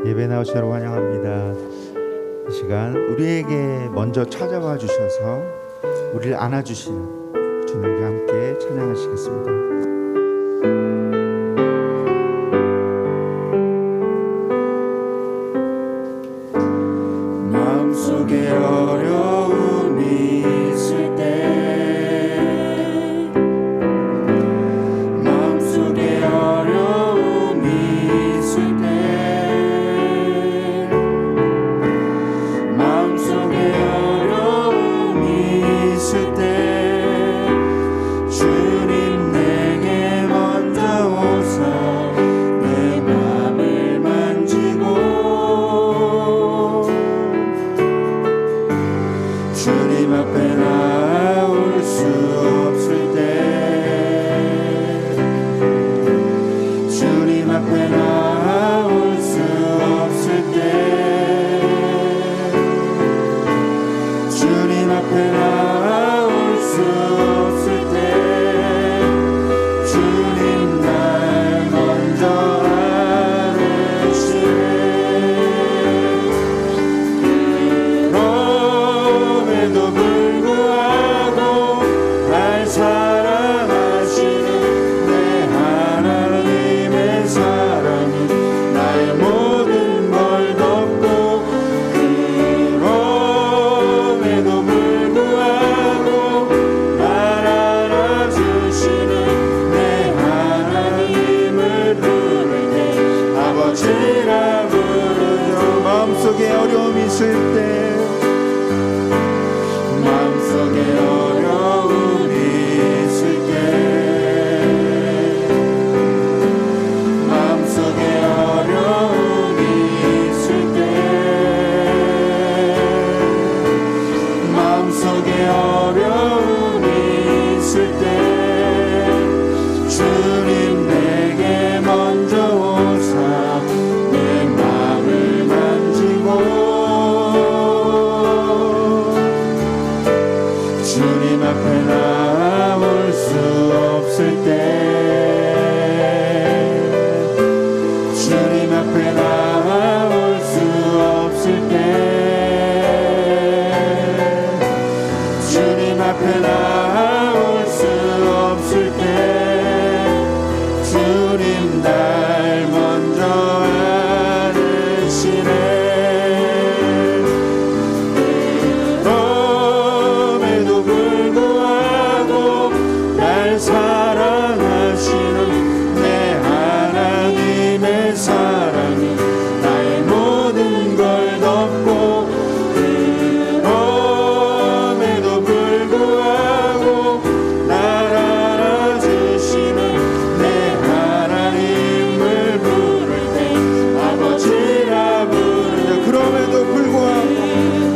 예배 나오신 여러분 환영합니다. 이 시간 우리에게 먼저 찾아와 주셔서 우리를 안아주시는 주님과 함께 찬양하시겠습니다. 마음속에 어려움이 있을 때, 마음속에 어려움이 있을 때, 마음속에 어려움이 있을 때 주님 내게 먼저 오사 내 맘을 만지고 주님 앞에 나올 수 없을 때, 주님 앞에 나올 수 없을 때, 주님 앞에 나올 수 없을 때 주님 날 먼저 안으시네. 그럼에도 불구하고 날 사랑하시는 내 하나님의 사랑이 나의 모든 걸 덮고, 그럼에도 불구하고 날 안아주시는 내 하나님을 부를 때 아버지라 부르죠. 마음속에 어려움이 있을 때, 마음속에 어려움이 있을 때, 마음속에 어려움이 있을 때, 마음속에 어려움이 있을 때 주님 내게 먼저 오사 내 마음을 만지고 주님 앞에 나올 수 없을 때, 주님 앞에 나올 수 없을 때, 주님 앞에 나올 수 없을 때 주님 날 먼저 안으시네. 그럼에도 불구하고 날 사랑하시는 내 하나님의 사랑이 나의 모든 걸 덮고, 그럼에도 불구하고 날 안아주시는 내 하나님을 부를 때 아버지라 부르죠. 그럼에도 불구하고,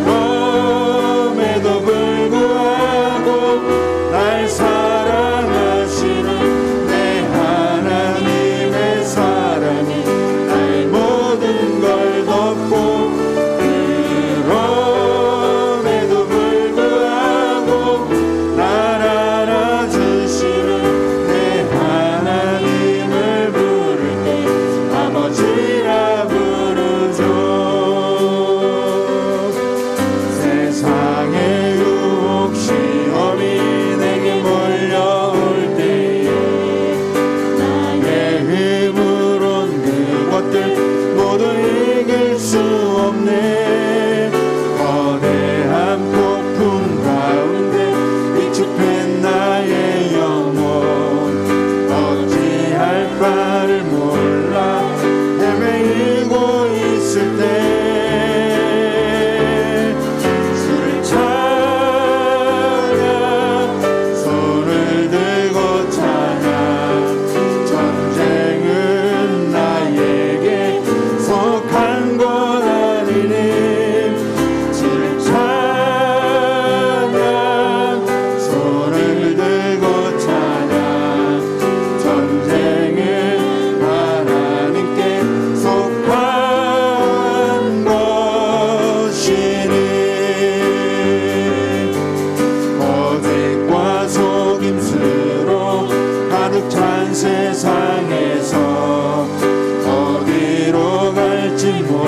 그럼에도 불구하고 날 사랑하시는 내 하나님의 사랑이 나의 모든 걸 덮고, 그럼에도 불구하고 날 안아주시는 내 하나님을 부를 때 아버지라 부르죠. 세상의 유혹 시험이 내게 몰려올 때에 나의 힘으론 그것들 모두 이길 수 없네. 거대한 폭풍 가운데 위축된 나의 영혼, 어찌할 바를 몰라 헤매이고 있을 때 주를 찬양, 손을 들고 찬양, 전쟁은 나에게 속한 것 아니니 주를 찬양, 손을 들고 찬양, 전쟁은 하나님께 속한 것이니. 거짓과 속임수로 가득 찬 세상에서 어디로 갈지 몰라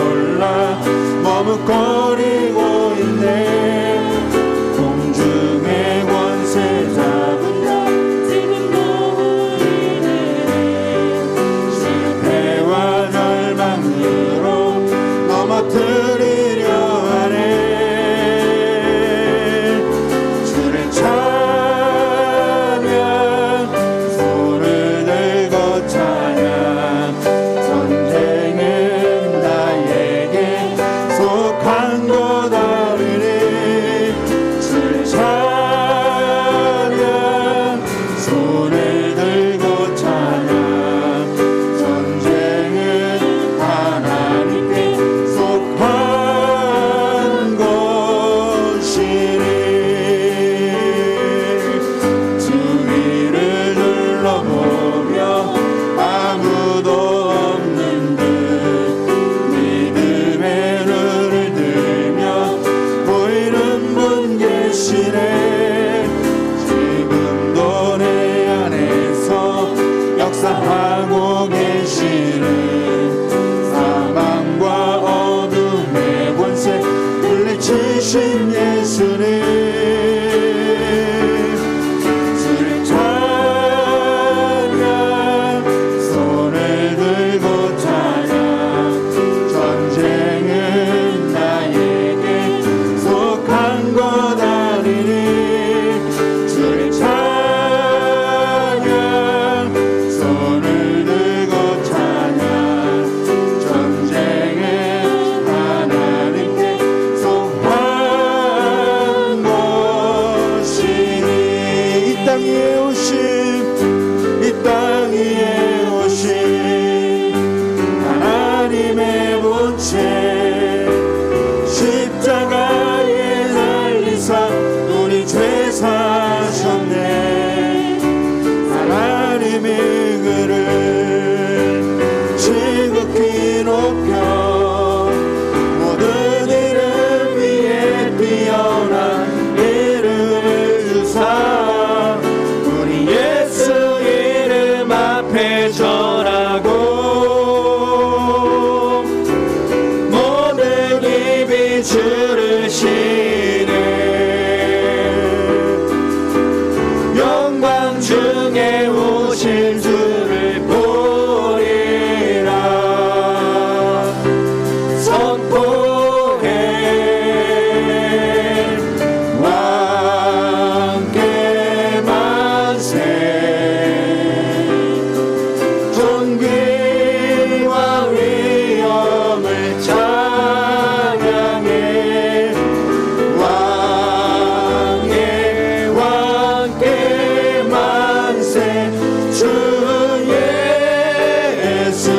위에 오신 이 땅 위에 오신 하나님의 본체 십자가에 달리사 우리 죄 사셨네. 하나님의 그를 지극히 높여 모든 이름 위에 뛰어난 이름을 주사 우리 예수 이름 앞에 절하고 모든 입이 주를 시네. 영광 중에 오실 주를 보리라. 선포해 왕께 만세. 존귀와 위엄을 찬양해. 왕께 만세. 주 예수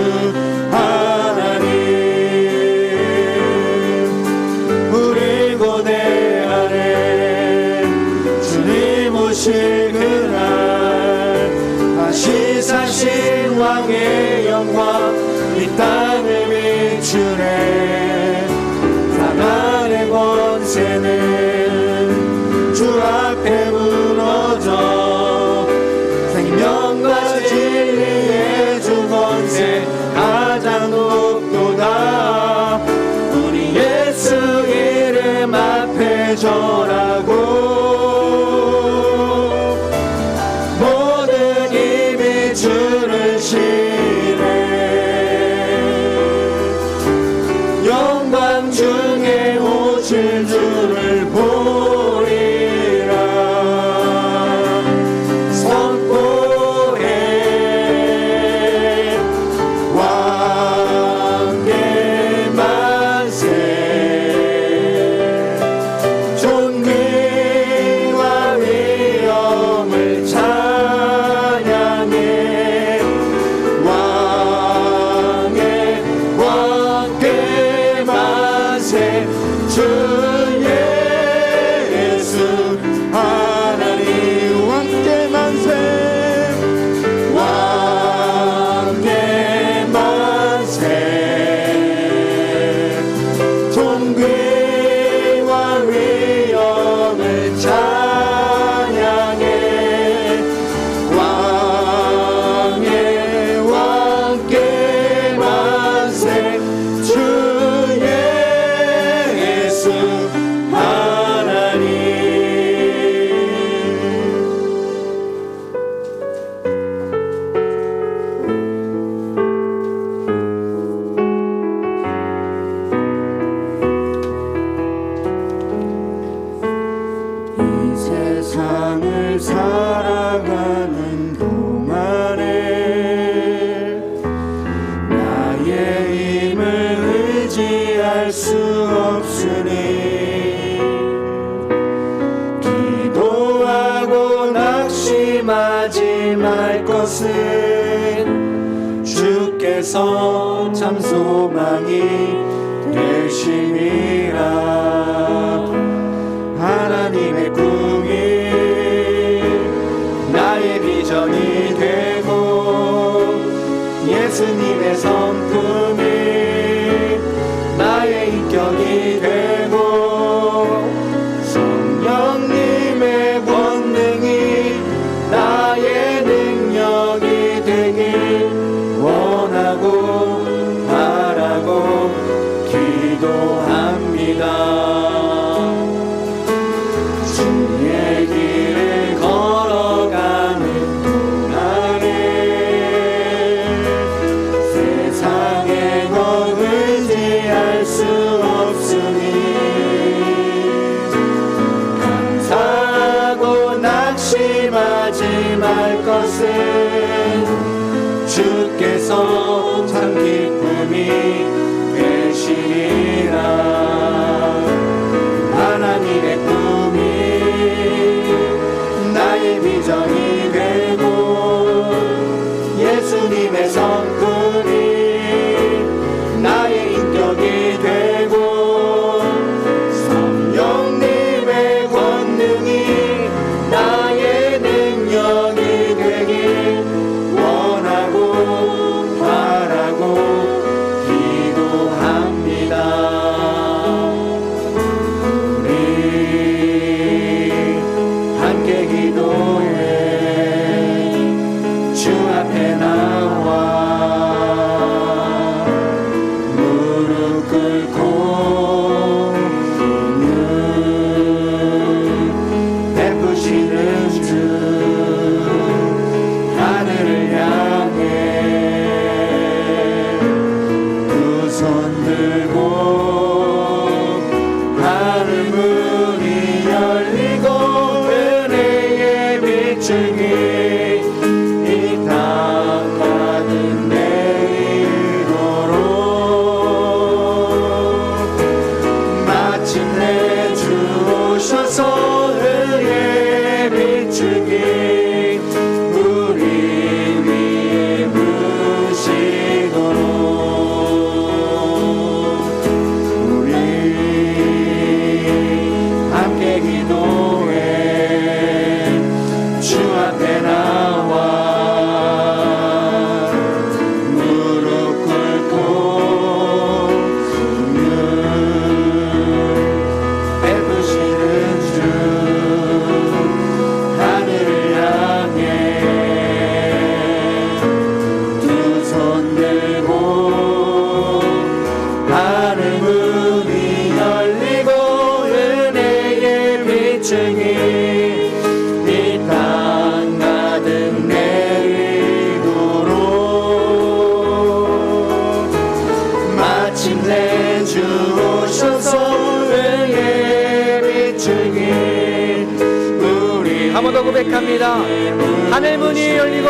하나님 우리 고대 안에 주님 오실 그날 다시 사신 왕의 영광 이 땅을 비추네. 사단의 권세는 주 앞에 무너져 생명과 진리의 주 권세 가장 높도다. 우리 예수 이름 앞에 절하고 모든 입이 주를 시네. 영광 중에 오실 주를 보리라. 선포해 왕께 만세. 존귀와 위엄을 찬양해. 왕께 만세. 주 예수 하나님 왕께 만세. 왕께 만세. 존귀와 위엄을 찬양해. 왕께 만세. 주 예수 하나님. 이 세상을 살아가는 동안에 나의 힘을 의지할 수 없으니 기도하고 낙심하지 말 것은 주께서 참 소망이 되심이라. 하나님의 꿈이 나의 비전이 되고 예수님의 성품이 나의 인격이 되고 성령님의 권능이 나의 능력이 되길 원하고 바라고 기도합니다. 주의 길을 걸어가는 동안에 세상에 더 의지할 수 없으니 감사하고 낙심하지 말 것은 주께서 참 기쁨이 되시리라. 하나님의 꿈이 나의 비전이 이 땅 가득 내리도록 마침내 주 오셔서 은혜 비추기 우리 위에 부으시도록 우리 함께 기도해 주 앞에 나와 무릎 꿇고 눈 베푸시는 주 하늘을 향해 두 손 들고 하늘 문이 열리고 은혜의 비추기 이 땅 가득 내리도록 마침내 주 오셔서 은혜 비추기 우리 한 번 더 고백합니다. 하늘 문이 열리고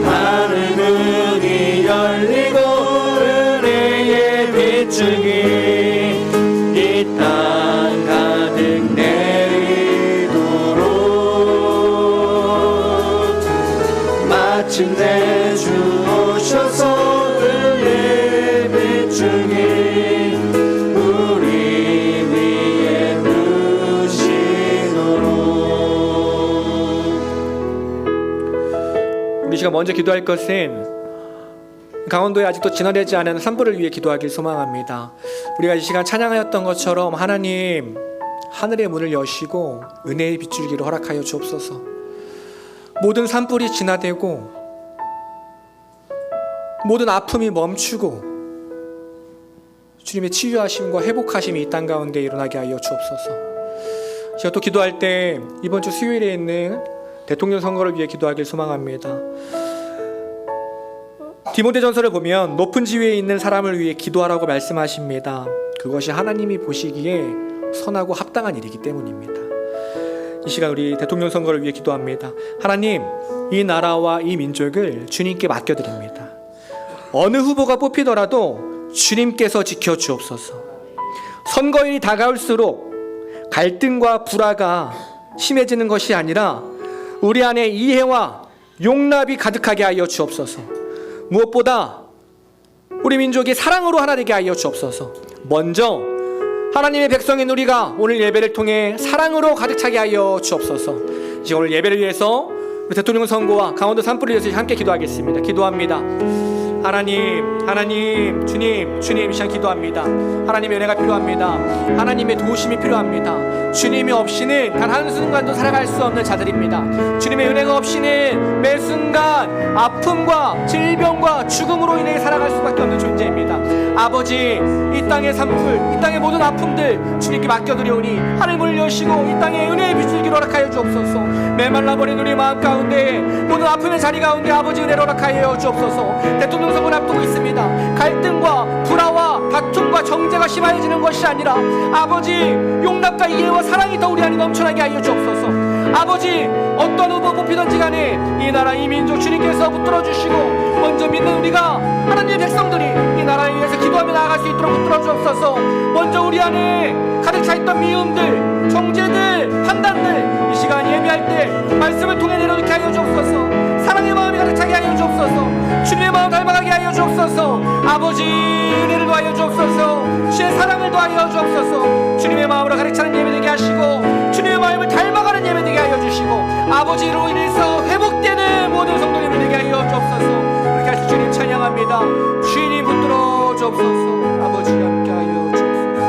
하늘 문이 열리고 은혜의 비추기 이 땅 가득 내리도록 마침내 주 오셔서 은혜 비추기 우리 위에 부으시도록 우리 시간 먼저 기도할 것은 강원도에 아직도 진화되지 않은 산불을 위해 기도하길 소망합니다. 우리가 이 시간 찬양하였던 것처럼 하나님 하늘의 문을 여시고 은혜의 비추기를 허락하여 주옵소서. 모든 산불이 진화되고 모든 아픔이 멈추고 주님의 치유하심과 회복하심이 이 땅 가운데 일어나게 하여 주옵소서. 제가 또 기도할 때 이번 주 수요일에 있는 대통령 선거를 위해 기도하길 소망합니다. 디모데전서를 보면 높은 지위에 있는 사람을 위해 기도하라고 말씀하십니다. 그것이 하나님이 보시기에 선하고 합당한 일이기 때문입니다. 이 시간 우리 대통령 선거를 위해 기도합니다. 하나님, 이 나라와 이 민족을 주님께 맡겨드립니다. 어느 후보가 뽑히더라도 주님께서 지켜주옵소서. 선거일이 다가올수록 갈등과 불화가 심해지는 것이 아니라 우리 안에 이해와 용납이 가득하게 하여 주옵소서. 무엇보다 우리 민족이 사랑으로 하나 되게 하여 주옵소서. 먼저 하나님의 백성인 우리가 오늘 예배를 통해 사랑으로 가득 차게 하여 주옵소서. 이제 오늘 예배를 위해서 우리 대통령 선거와 강원도 산불을 위해서 함께 기도하겠습니다. 기도합니다. 하나님, 주님, 이 시간 기도합니다. 하나님의 은혜가 필요합니다. 하나님의 도우심이 필요합니다. 주님이 없이는 단 한순간도 살아갈 수 없는 자들입니다. 주님의 은혜가 없이는 매 순간 아픔과 질병과 죽음으로 인해 살아갈 수밖에 없는 존재입니다. 아버지, 이 땅의 산불, 이 땅의 모든 아픔들 주님께 맡겨드리오니 하늘 문을 여시고 이 땅에 은혜의 비추기를 허락하여 주옵소서. 메말라버린 우리 마음 가운데 모든 아픔의 자리 가운데 아버지 은혜를 허락하여 주옵소서. 대통령 선거를 앞두고 있습니다. 갈등과 불화와 다툼과 정제가 심해지는 것이 아니라 아버지 용납과 이해와 사랑이 더 우리 안에 넘쳐나게 하여 주옵소서. 아버지, 어떤 후보 뽑히든지 간에 이 나라 이 민족 주님께서 붙들어 주시고 먼저 믿는 우리가 하나님의 백성들이 이 나라에 위해서 기도하며 나아갈 수 있도록 붙들어 주옵소서. 먼저 우리 안에 가득 차 있던 미움들, 정죄들, 판단들 이 시간 예배할 때 말씀을 통해 내려놓게 하여 주옵소서. 사랑의 마음이 가득 차게 하여 주옵소서. 주님의 마음 닮아가게 하여 주옵소서. 아버지, 은혜를 더하여 주옵소서. 주의 사랑을 더하여 주옵소서. 주님의 마음으로 가득 차는 예배 되게 하시고 주님의 마음을 닮아가는 예배 되게 하여 주시고 아버지로 인해서 회복되는 모든 성도님을 되게 하여 주옵소서. 그렇게 하실 주님 찬양합니다. 주님 붙들어 주옵소서. 아버지 함께 하여 주옵소서.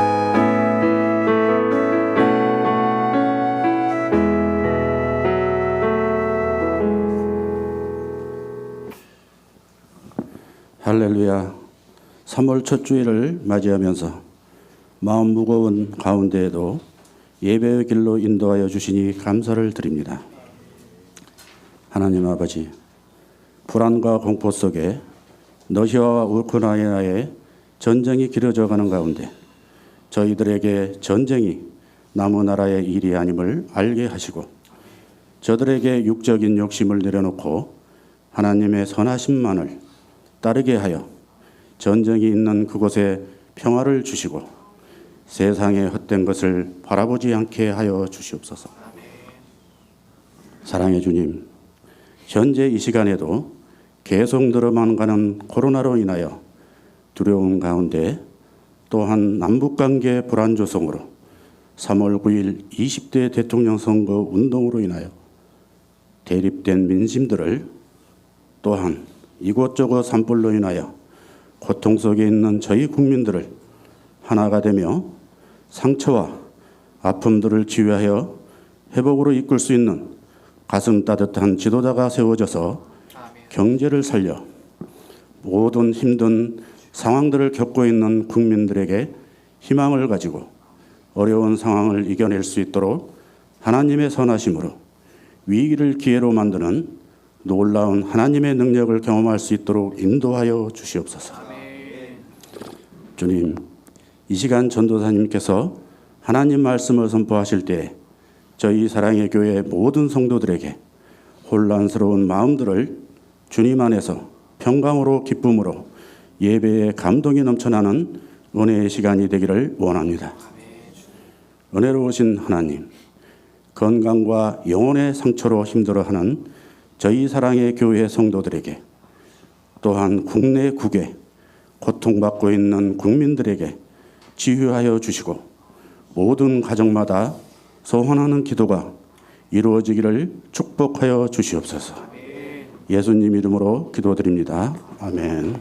할렐루야. 3월 첫 주일을 맞이하면서 마음 무거운 가운데에도 예배의 길로 인도하여 주시니 감사를 드립니다. 하나님 아버지, 불안과 공포 속에 러시아와 우크라이나의 전쟁이 길어져 가는 가운데 저희들에게 전쟁이 남의 나라의 일이 아님을 알게 하시고 저들에게 육적인 욕심을 내려놓고 하나님의 선하심만을 따르게 하여 전쟁이 있는 그곳에 평화를 주시고 세상의 헛된 것을 바라보지 않게 하여 주시옵소서. 사랑의 주님, 현재 이 시간에도 계속 늘어만 가는 코로나로 인하여 두려움 가운데 또한 남북관계 불안 조성으로 3월 9일 20대 대통령 선거 운동으로 인하여 대립된 민심들을 또한 이곳저곳 산불로 인하여 고통 속에 있는 저희 국민들을 하나가 되며 상처와 아픔들을 치유하여 회복으로 이끌 수 있는 가슴 따뜻한 지도자가 세워져서 경제를 살려 모든 힘든 상황들을 겪고 있는 국민들에게 희망을 가지고 어려운 상황을 이겨낼 수 있도록 하나님의 선하심으로 위기를 기회로 만드는 놀라운 하나님의 능력을 경험할 수 있도록 인도하여 주시옵소서. 주님, 이 시간 전도사님께서 하나님 말씀을 선포하실 때 저희 사랑의 교회 모든 성도들에게 혼란스러운 마음들을 주님 안에서 평강으로 기쁨으로 예배의 감동이 넘쳐나는 은혜의 시간이 되기를 원합니다. 은혜로우신 하나님, 건강과 영혼의 상처로 힘들어하는 저희 사랑의 교회 성도들에게 또한 국내 국외 고통받고 있는 국민들에게 치유하여 주시고 모든 가정마다 소원하는 기도가 이루어지기를 축복하여 주시옵소서. 예수님 이름으로 기도드립니다. 아멘.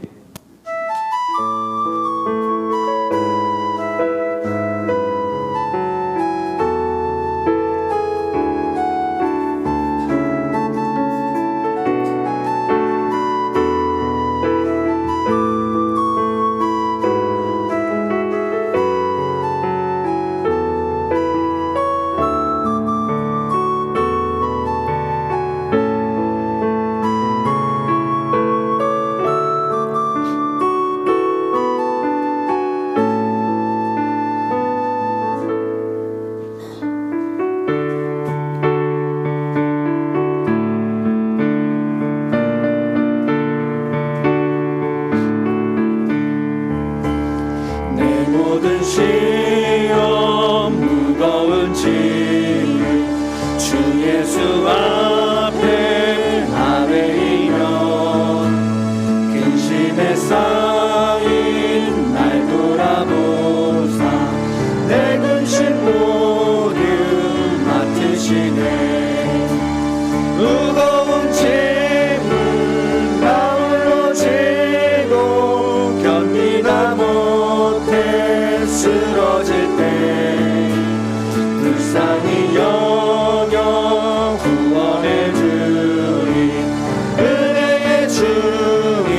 모든 시험 무거운 짐을 주 예수 앞에 아뢰이며 근심에 쌓인 날 돌아보사 내 근심 모두 맡으시네. 무거운 짐을 나 홀로 지고 견디다 못해 쓰러질 때 불쌍히 여겨 구원의 주님 은혜의 주님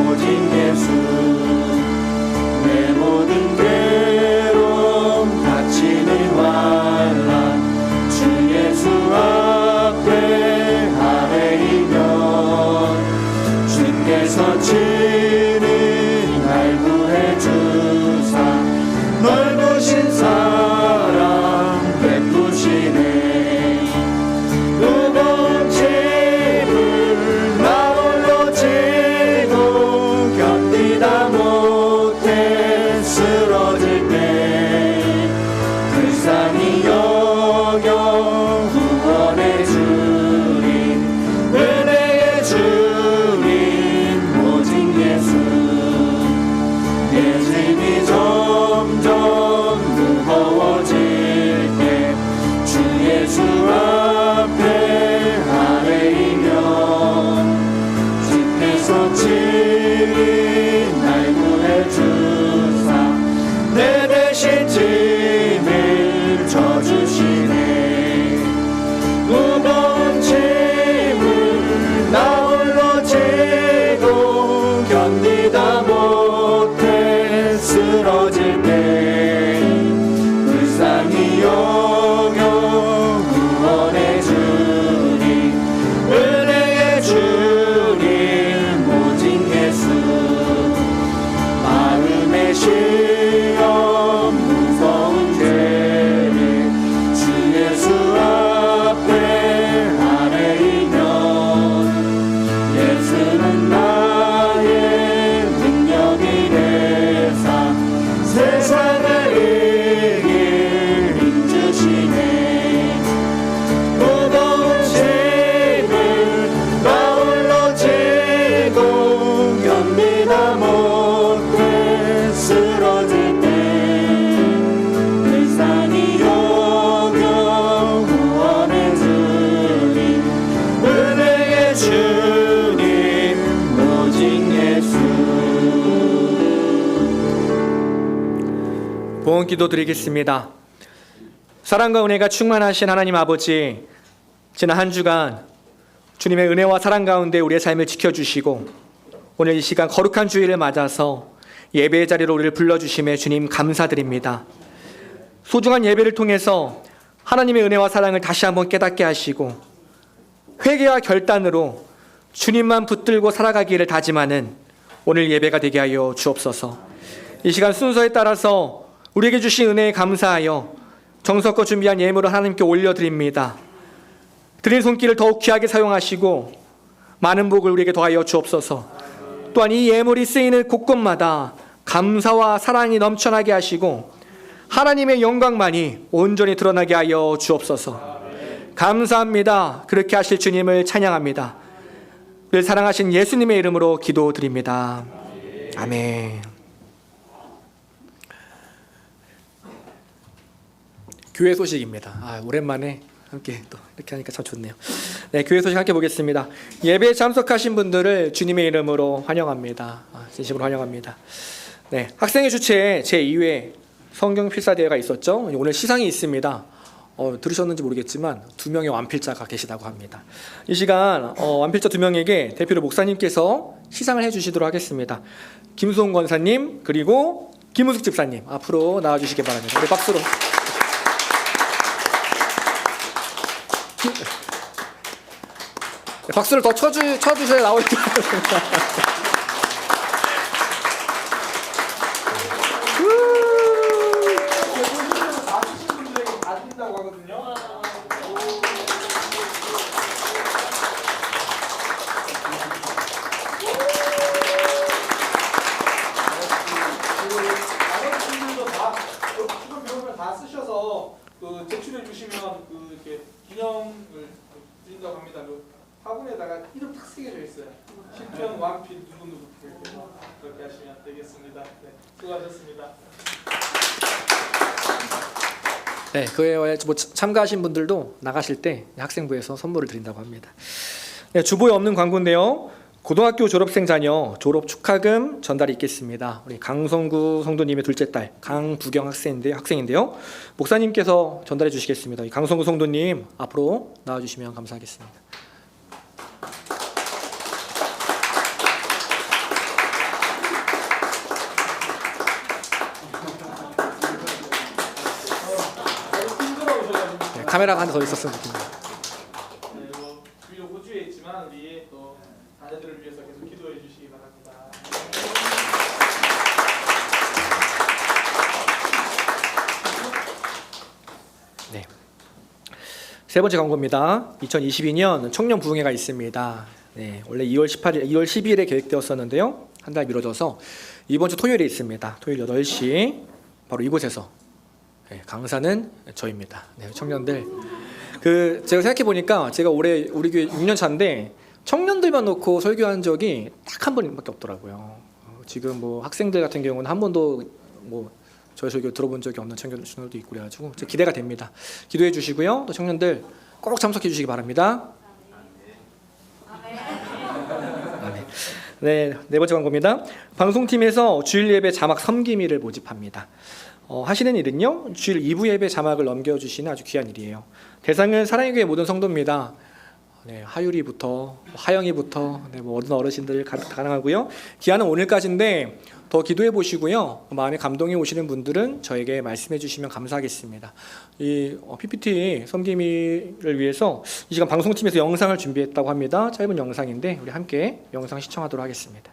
오직 예수 내 모든 괴로움 닥치는 환난 주 예수 앞에 아뢰이면 주께서 친히 날 구해 주사 넓으신 사랑 베푸시네. 무거운 짐을 나 홀로 지고 견디다 못해 쓰러질 때 불쌍히 여겨 구원의 주님 은혜의 주님 오직 예수 내 짐이 점점 무거워질 때 주 예수 앞에 아뢰이면 주께서 친히 날 구해 주사 내 대신 짐을 져주시네. 소원 기도 드리겠습니다. 사랑과 은혜가 충만하신 하나님 아버지, 지난 한 주간 주님의 은혜와 사랑 가운데 우리의 삶을 지켜주시고 오늘 이 시간 거룩한 주일을 맞아서 예배의 자리로 우리를 불러주심에 주님 감사드립니다. 소중한 예배를 통해서 하나님의 은혜와 사랑을 다시 한번 깨닫게 하시고 회개와 결단으로 주님만 붙들고 살아가기를 다짐하는 오늘 예배가 되게 하여 주옵소서. 이 시간 순서에 따라서 우리에게 주신 은혜에 감사하여 정성껏 준비한 예물을 하나님께 올려드립니다. 드린 손길을 더욱 귀하게 사용하시고 많은 복을 우리에게 더하여 주옵소서. 또한 이 예물이 쓰이는 곳곳마다 감사와 사랑이 넘쳐나게 하시고 하나님의 영광만이 온전히 드러나게 하여 주옵소서. 감사합니다. 그렇게 하실 주님을 찬양합니다. 늘 사랑하신 예수님의 이름으로 기도드립니다. 아멘. 교회 소식입니다. 오랜만에 함께 또 이렇게 하니까 참 좋네요. 네, 교회 소식 함께 보겠습니다. 예배에 참석하신 분들을 주님의 이름으로 환영합니다. 진심으로 환영합니다. 네, 학생회 주최에 제2회 성경 필사대회가 있었죠. 오늘 시상이 있습니다. 들으셨는지 모르겠지만 2명의 완필자가 계시다고 합니다. 이 시간 완필자 2명에게 대표로 목사님께서 시상을 해주시도록 하겠습니다. 김수홍 권사님 그리고 김우숙 집사님 앞으로 나와주시기 바랍니다. 우리 박수로. 박수를 더 쳐주셔야 나오니까. 제출해 주시면 이렇게 기념을 드린다고 합니다. 화분에다가 이름 탁 새겨져 있어요. 신평 완필 누구누구 그렇게 하시면 되겠습니다. 네, 수고하셨습니다. 네, 그에 참가하신 분들도 나가실 때 학생부에서 선물을 드린다고 합니다. 네, 주보에 없는 광고인데요. 고등학교 졸업생 자녀 졸업 축하금 전달이 있겠습니다. 우리 강성구 성도님의 둘째 딸 강부경 학생인데요. 목사님께서 전달해 주시겠습니다. 강성구 성도님 앞으로 나와주시면 감사하겠습니다. 네, 카메라가 한 대 더 있었으면 좋겠네요. 주요 호주에 있지만 우리 또 자녀들을 위해서 계속 기도해 주시기 바랍니다. 네. 세 번째 광고입니다. 2022년 청년 부흥회가 있습니다. 네, 원래 2월 12일에 계획되었었는데요. 한 달 미뤄져서 이번 주 토요일에 있습니다. 토요일 8시 바로 이곳에서 강사는 저입니다. 네, 청년들. 제가 생각해 보니까 제가 올해 우리 교회 6년 차인데 청년들만 놓고 설교한 적이 딱 한 번밖에 없더라고요. 지금 뭐 학생들 같은 경우는 한 번도 뭐 저희 설교 들어본 적이 없는 청년들도 있고 그래가지고 기대가 됩니다. 기도해 주시고요. 또 청년들 꼭 참석해 주시기 바랍니다. 네, 네 번째 광고입니다. 방송팀에서 주일 예배 자막 섬김이를 모집합니다. 하시는 일은요, 주일 2부 예배 자막을 넘겨주시는 아주 귀한 일이에요. 대상은 사랑의 교회 모든 성도입니다. 네, 하유리부터 하영이부터 뭐 모든 어르신들 가능하고요. 기한은 오늘까지인데 더 기도해 보시고요. 마음에 감동이 오시는 분들은 저에게 말씀해 주시면 감사하겠습니다. 이 PPT 섬김이를 위해서 이 시간 방송팀에서 영상을 준비했다고 합니다. 짧은 영상인데 우리 함께 영상 시청하도록 하겠습니다.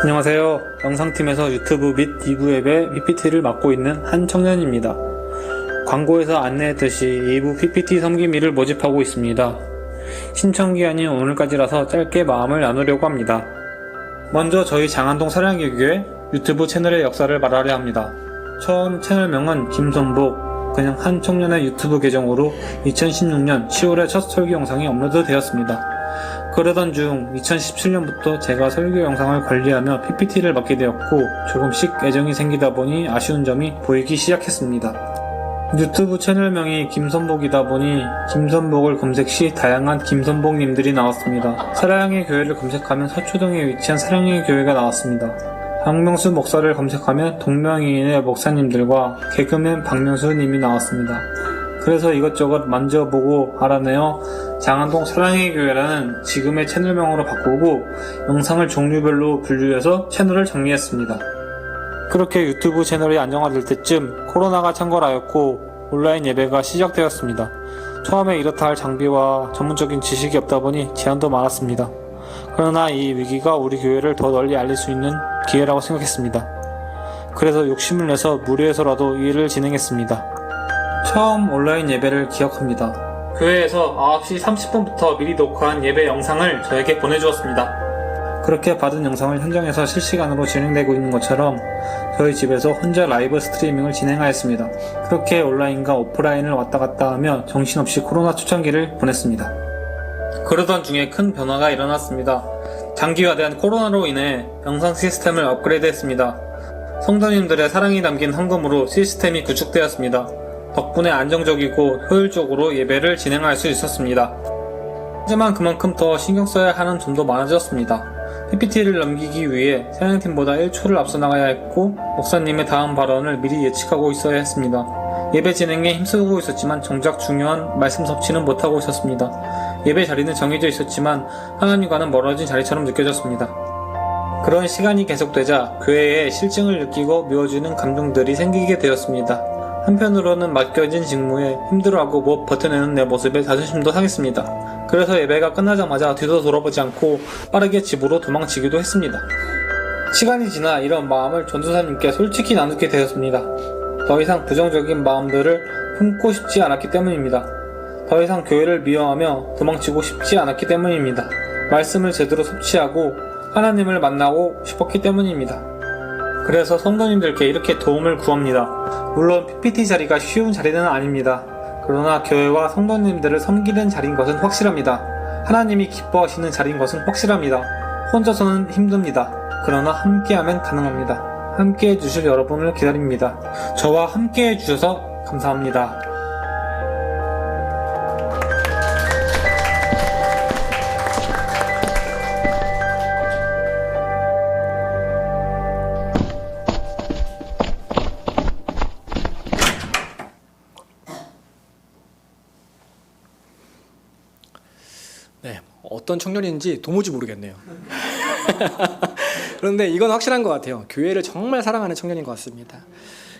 안녕하세요. 영상팀에서 유튜브 및 2부 앱의 PPT를 맡고 있는 한 청년입니다. 광고에서 안내했듯이 2부 PPT 섬김이를 모집하고 있습니다. 신청기한이 오늘까지라서 짧게 마음을 나누려고 합니다. 먼저 저희 장안동 사랑의 교회 유튜브 채널의 역사를 말하려 합니다. 처음 채널명은 김선복, 그냥 한 청년의 유튜브 계정으로 2016년 10월에 첫 설교 영상이 업로드되었습니다. 그러던 중 2017년부터 제가 설교 영상을 관리하며 PPT를 맡게 되었고 조금씩 애정이 생기다 보니 아쉬운 점이 보이기 시작했습니다. 유튜브 채널명이 김선복이다 보니 김선복을 검색 시 다양한 김선복님들이 나왔습니다. 사랑의 교회를 검색하면 서초동에 위치한 사랑의 교회가 나왔습니다. 박명수 목사를 검색하면 동명이인의 목사님들과 개그맨 박명수님이 나왔습니다. 그래서 이것저것 만져보고 알아내어 장안동 사랑의 교회라는 지금의 채널명으로 바꾸고 영상을 종류별로 분류해서 채널을 정리했습니다. 그렇게 유튜브 채널이 안정화될 때쯤 코로나가 창궐하였고 온라인 예배가 시작되었습니다. 처음에 이렇다 할 장비와 전문적인 지식이 없다 보니 제한도 많았습니다. 그러나 이 위기가 우리 교회를 더 널리 알릴 수 있는 기회라고 생각했습니다. 그래서 욕심을 내서 무리해서라도 이 일을 진행했습니다. 처음 온라인 예배를 기억합니다. 교회에서 9시 30분부터 미리 녹화한 예배 영상을 저에게 보내주었습니다. 그렇게 받은 영상을 현장에서 실시간으로 진행되고 있는 것처럼 저희 집에서 혼자 라이브 스트리밍을 진행하였습니다. 그렇게 온라인과 오프라인을 왔다 갔다 하며 정신없이 코로나 초창기를 보냈습니다. 그러던 중에 큰 변화가 일어났습니다. 장기화된 코로나로 인해 영상 시스템을 업그레이드했습니다. 성도님들의 사랑이 담긴 헌금으로 시스템이 구축되었습니다. 덕분에 안정적이고 효율적으로 예배를 진행할 수 있었습니다. 하지만 그만큼 더 신경 써야 하는 점도 많아졌습니다. PPT를 넘기기 위해 사양팀보다 1초를 앞서 나가야 했고 목사님의 다음 발언을 미리 예측하고 있어야 했습니다. 예배 진행에 힘쓰고 있었지만 정작 중요한 말씀 섭취는 못하고 있었습니다. 예배 자리는 정해져 있었지만 하나님과는 멀어진 자리처럼 느껴졌습니다. 그런 시간이 계속되자 교회에 실증을 느끼고 미워지는 감정들이 생기게 되었습니다. 한편으로는 맡겨진 직무에 힘들어하고 못 버텨내는 내 모습에 자존심도 상했습니다. 그래서 예배가 끝나자마자 뒤도 돌아보지 않고 빠르게 집으로 도망치기도 했습니다. 시간이 지나 이런 마음을 전도사님께 솔직히 나누게 되었습니다. 더 이상 부정적인 마음들을 품고 싶지 않았기 때문입니다. 더 이상 교회를 미워하며 도망치고 싶지 않았기 때문입니다. 말씀을 제대로 섭취하고 하나님을 만나고 싶었기 때문입니다. 그래서 성도님들께 이렇게 도움을 구합니다. 물론 PPT 자리가 쉬운 자리는 아닙니다. 그러나 교회와 성도님들을 섬기는 자리인 것은 확실합니다. 하나님이 기뻐하시는 자리인 것은 확실합니다. 혼자서는 힘듭니다. 그러나 함께하면 가능합니다. 함께해 주실 여러분을 기다립니다. 저와 함께해 주셔서 감사합니다. 네, 어떤 청년인지 도무지 모르겠네요. 그런데 이건 확실한 것 같아요. 교회를 정말 사랑하는 청년인 것 같습니다.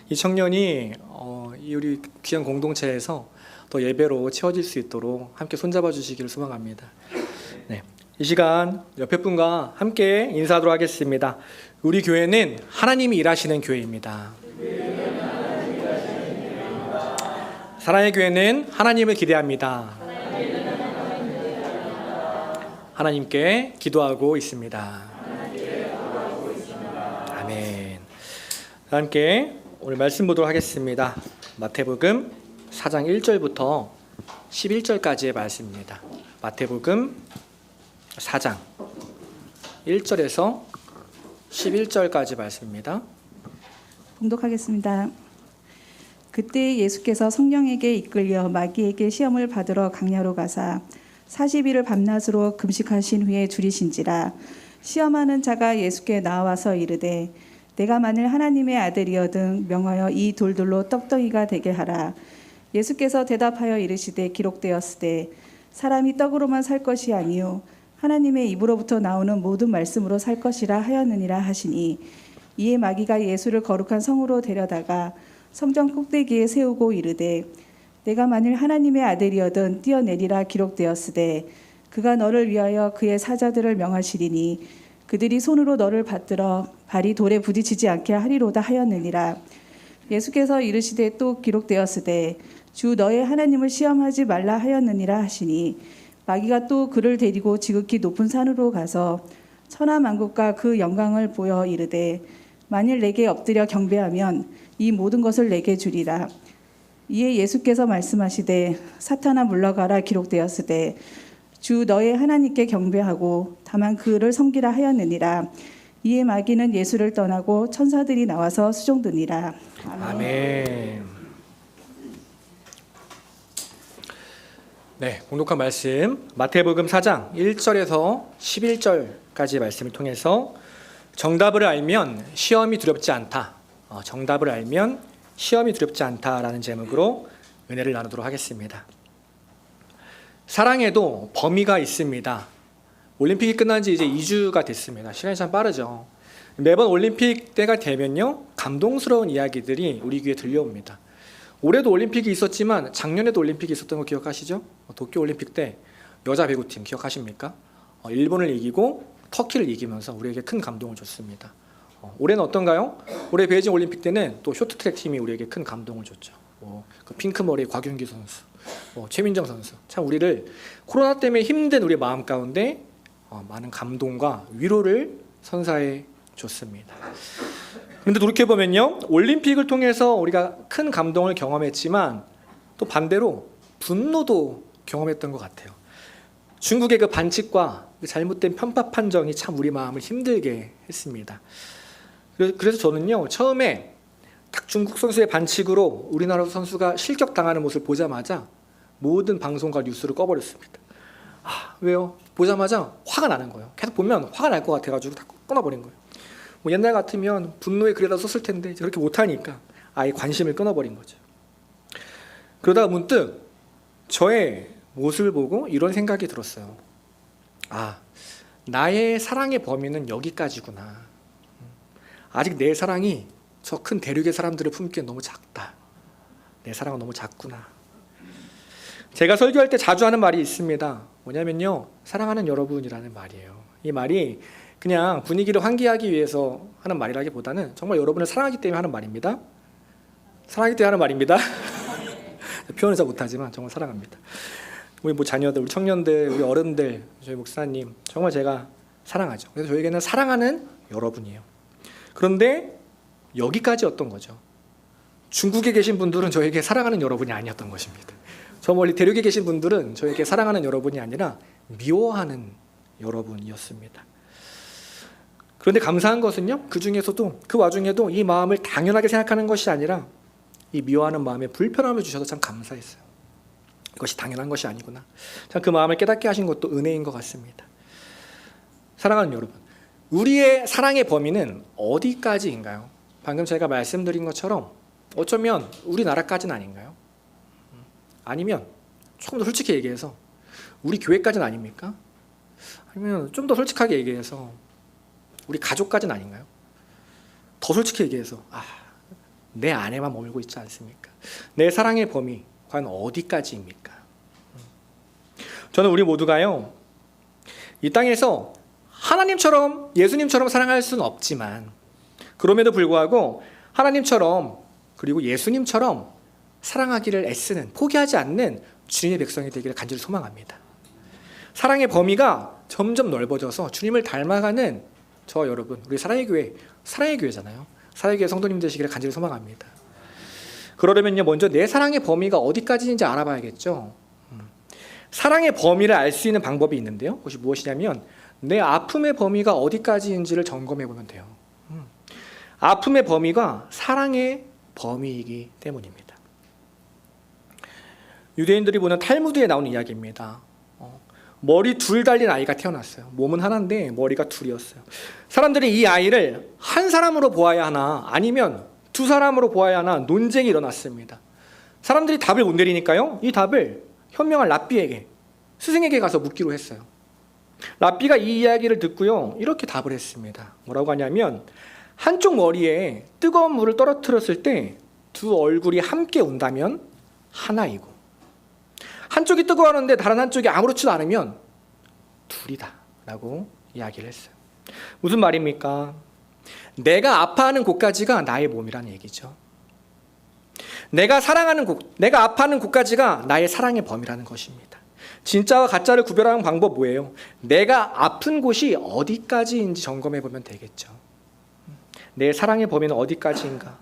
이 청년이 우리 귀한 공동체에서 더 예배로 채워질 수 있도록 함께 손잡아 주시기를 소망합니다. 네, 이 시간 옆에 분과 함께 인사하도록 하겠습니다. 우리 교회는 하나님이 일하시는 교회입니다. 사랑의 교회는 하나님을 기대합니다. 하나님께 기도하고 있습니다. 아멘. 함께 오늘 말씀 보도록 하겠습니다. 마태복음 4장 1절부터 11절까지의 말씀입니다. 마태복음 4장 1절에서 11절까지 말씀입니다. 봉독하겠습니다. 그때 예수께서 성령에게 이끌려 마귀에게 시험을 받으러 강야로 가사 40일을 밤낮으로 금식하신 후에 줄이신지라. 시험하는 자가 예수께 나와서 이르되 내가 만일 하나님의 아들이어든 명하여 이 돌들로 떡덩이가 되게 하라. 예수께서 대답하여 이르시되 기록되었으되 사람이 떡으로만 살 것이 아니요 하나님의 입으로부터 나오는 모든 말씀으로 살 것이라 하였느니라 하시니, 이에 마귀가 예수를 거룩한 성으로 데려다가 성전 꼭대기에 세우고 이르되 내가 만일 하나님의 아들이어든 뛰어내리라. 기록되었으되 그가 너를 위하여 그의 사자들을 명하시리니 그들이 손으로 너를 받들어 발이 돌에 부딪히지 않게 하리로다 하였느니라. 예수께서 이르시되 또 기록되었으되 주 너의 하나님을 시험하지 말라 하였느니라 하시니, 마귀가 또 그를 데리고 지극히 높은 산으로 가서 천하만국과 그 영광을 보여 이르되 만일 내게 엎드려 경배하면 이 모든 것을 내게 주리라. 이에 예수께서 말씀하시되 사탄아 물러가라 기록되었으되 주 너의 하나님께 경배하고 다만 그를 섬기라 하였느니라. 이에 마귀는 예수를 떠나고 천사들이 나와서 수종드니라. 아멘. 네, 공독한 말씀 마태복음 4장 1절에서 11절까지 말씀을 통해서 정답을 알면 시험이 두렵지 않다. 정답을 알면 시험이 두렵지 않다라는 제목으로 은혜를 나누도록 하겠습니다. 사랑에도 범위가 있습니다. 올림픽이 끝난 지 이제 2주가 됐습니다. 시간이 참 빠르죠. 매번 올림픽 때가 되면요, 감동스러운 이야기들이 우리 귀에 들려옵니다. 올해도 올림픽이 있었지만 작년에도 올림픽이 있었던 거 기억하시죠? 도쿄 올림픽 때 여자 배구팀 기억하십니까? 일본을 이기고 터키를 이기면서 우리에게 큰 감동을 줬습니다. 올해는 어떤가요? 올해 베이징 올림픽 때는 또 쇼트트랙 팀이 우리에게 큰 감동을 줬죠. 그 핑크머리 곽윤기 선수, 최민정 선수. 참 우리를 코로나 때문에 힘든 우리 마음 가운데 많은 감동과 위로를 선사해 줬습니다. 그런데 돌이켜보면요, 올림픽을 통해서 우리가 큰 감동을 경험했지만 또 반대로 분노도 경험했던 것 같아요. 중국의 그 반칙과 그 잘못된 편파 판정이 참 우리 마음을 힘들게 했습니다. 그래서 저는요, 처음에 딱 중국 선수의 반칙으로 우리나라 선수가 실격당하는 모습을 보자마자 모든 방송과 뉴스를 꺼버렸습니다. 왜요? 보자마자 화가 나는 거예요. 계속 보면 화가 날 것 같아가지고 다 끊어버린 거예요. 옛날 같으면 분노의 글에다 썼을 텐데 그렇게 못하니까 아예 관심을 끊어버린 거죠. 그러다가 문득 저의 모습을 보고 이런 생각이 들었어요. 나의 사랑의 범위는 여기까지구나. 아직 내 사랑이 저 큰 대륙의 사람들을 품기엔 너무 작다. 내 사랑은 너무 작구나. 제가 설교할 때 자주 하는 말이 있습니다. 뭐냐면요, 사랑하는 여러분이라는 말이에요. 이 말이 그냥 분위기를 환기하기 위해서 하는 말이라기보다는 정말 여러분을 사랑하기 때문에 하는 말입니다. 사랑하기 때문에 하는 말입니다. 표현을 잘 못하지만 정말 사랑합니다. 우리 자녀들, 우리 청년들, 우리 어른들, 저희 목사님 정말 제가 사랑하죠. 그래서 저에게는 사랑하는 여러분이에요. 그런데 여기까지였던 거죠. 중국에 계신 분들은 저에게 사랑하는 여러분이 아니었던 것입니다. 저 멀리 대륙에 계신 분들은 저에게 사랑하는 여러분이 아니라 미워하는 여러분이었습니다. 그런데 감사한 것은요, 그 와중에도 이 마음을 당연하게 생각하는 것이 아니라 이 미워하는 마음에 불편함을 주셔서 참 감사했어요. 이것이 당연한 것이 아니구나. 참 그 마음을 깨닫게 하신 것도 은혜인 것 같습니다. 사랑하는 여러분, 우리의 사랑의 범위는 어디까지인가요? 방금 제가 말씀드린 것처럼 어쩌면 우리나라까지는 아닌가요? 아니면 조금 더 솔직히 얘기해서 우리 교회까지는 아닙니까? 아니면 좀 더 솔직하게 얘기해서 우리 가족까지는 아닌가요? 더 솔직히 얘기해서 내 안에만 머물고 있지 않습니까? 내 사랑의 범위 과연 어디까지입니까? 저는 우리 모두가요, 이 땅에서 하나님처럼 예수님처럼 사랑할 수는 없지만 그럼에도 불구하고 하나님처럼 그리고 예수님처럼 사랑하기를 애쓰는, 포기하지 않는 주님의 백성이 되기를 간절히 소망합니다. 사랑의 범위가 점점 넓어져서 주님을 닮아가는 저 여러분, 우리 사랑의 교회잖아요. 사랑의 교회 성도님 되시기를 간절히 소망합니다. 그러려면요, 먼저 내 사랑의 범위가 어디까지인지 알아봐야겠죠. 사랑의 범위를 알 수 있는 방법이 있는데요. 그것이 무엇이냐면 내 아픔의 범위가 어디까지인지를 점검해 보면 돼요. 아픔의 범위가 사랑의 범위이기 때문입니다. 유대인들이 보는 탈무드에 나오는 이야기입니다. 머리 둘 달린 아이가 태어났어요. 몸은 하나인데 머리가 둘이었어요. 사람들이 이 아이를 한 사람으로 보아야 하나 아니면 두 사람으로 보아야 하나 논쟁이 일어났습니다. 사람들이 답을 못 내리니까요, 이 답을 현명한 랍비에게, 스승에게 가서 묻기로 했어요. 랍비가 이 이야기를 듣고요, 이렇게 답을 했습니다. 뭐라고 하냐면 한쪽 머리에 뜨거운 물을 떨어뜨렸을 때 두 얼굴이 함께 온다면 하나이고, 한쪽이 뜨거워하는데 다른 한쪽이 아무렇지도 않으면 둘이다 라고 이야기를 했어요. 무슨 말입니까? 내가 아파하는 곳까지가 나의 몸이라는 얘기죠. 내가 아파하는 곳까지가 나의 사랑의 범위라는 것입니다. 진짜와 가짜를 구별하는 방법 뭐예요? 내가 아픈 곳이 어디까지인지 점검해 보면 되겠죠. 내 사랑의 범위는 어디까지인가?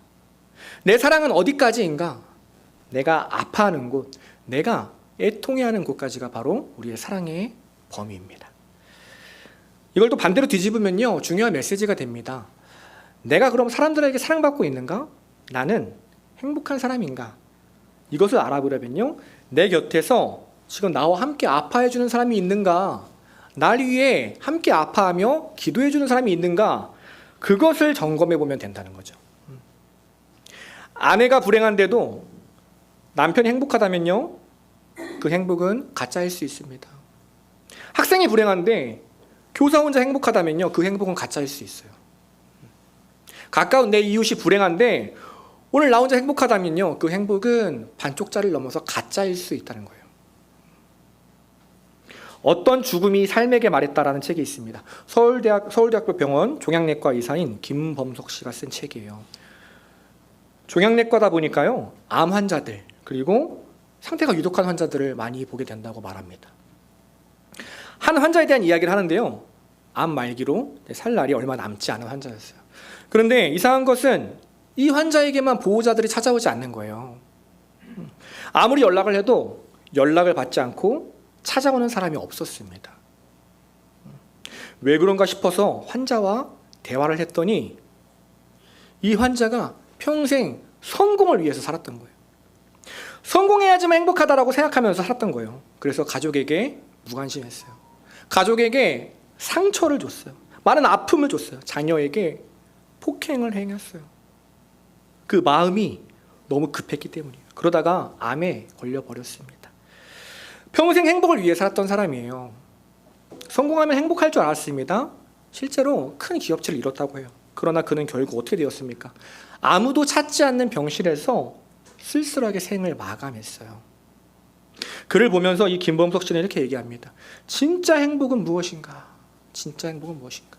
내 사랑은 어디까지인가? 내가 아파하는 곳, 내가 애통해하는 곳까지가 바로 우리의 사랑의 범위입니다. 이걸 또 반대로 뒤집으면요, 중요한 메시지가 됩니다. 내가 그럼 사람들에게 사랑받고 있는가? 나는 행복한 사람인가? 이것을 알아보려면요, 내 곁에서 지금 나와 함께 아파해주는 사람이 있는가? 날 위해 함께 아파하며 기도해주는 사람이 있는가? 그것을 점검해 보면 된다는 거죠. 아내가 불행한데도 남편이 행복하다면요, 그 행복은 가짜일 수 있습니다. 학생이 불행한데 교사 혼자 행복하다면요, 그 행복은 가짜일 수 있어요. 가까운 내 이웃이 불행한데 오늘 나 혼자 행복하다면요, 그 행복은 반쪽짜리를 넘어서 가짜일 수 있다는 거예요. 어떤 죽음이 삶에게 말했다라는 책이 있습니다. 서울대학교 병원 종양내과 의사인 김범석 씨가 쓴 책이에요. 종양내과다 보니까요, 암 환자들 그리고 상태가 유독한 환자들을 많이 보게 된다고 말합니다. 한 환자에 대한 이야기를 하는데요, 암 말기로 살 날이 얼마 남지 않은 환자였어요. 그런데 이상한 것은 이 환자에게만 보호자들이 찾아오지 않는 거예요. 아무리 연락을 해도 연락을 받지 않고 찾아오는 사람이 없었습니다. 왜 그런가 싶어서 환자와 대화를 했더니 이 환자가 평생 성공을 위해서 살았던 거예요. 성공해야지만 행복하다라고 생각하면서 살았던 거예요. 그래서 가족에게 무관심했어요. 가족에게 상처를 줬어요. 많은 아픔을 줬어요. 자녀에게 폭행을 행했어요. 그 마음이 너무 급했기 때문이에요. 그러다가 암에 걸려버렸습니다. 평생 행복을 위해 살았던 사람이에요. 성공하면 행복할 줄 알았습니다. 실제로 큰 기업체를 이뤘다고 해요. 그러나 그는 결국 어떻게 되었습니까? 아무도 찾지 않는 병실에서 쓸쓸하게 생을 마감했어요. 그를 보면서 이 김범석 씨는 이렇게 얘기합니다. 진짜 행복은 무엇인가? 진짜 행복은 무엇인가?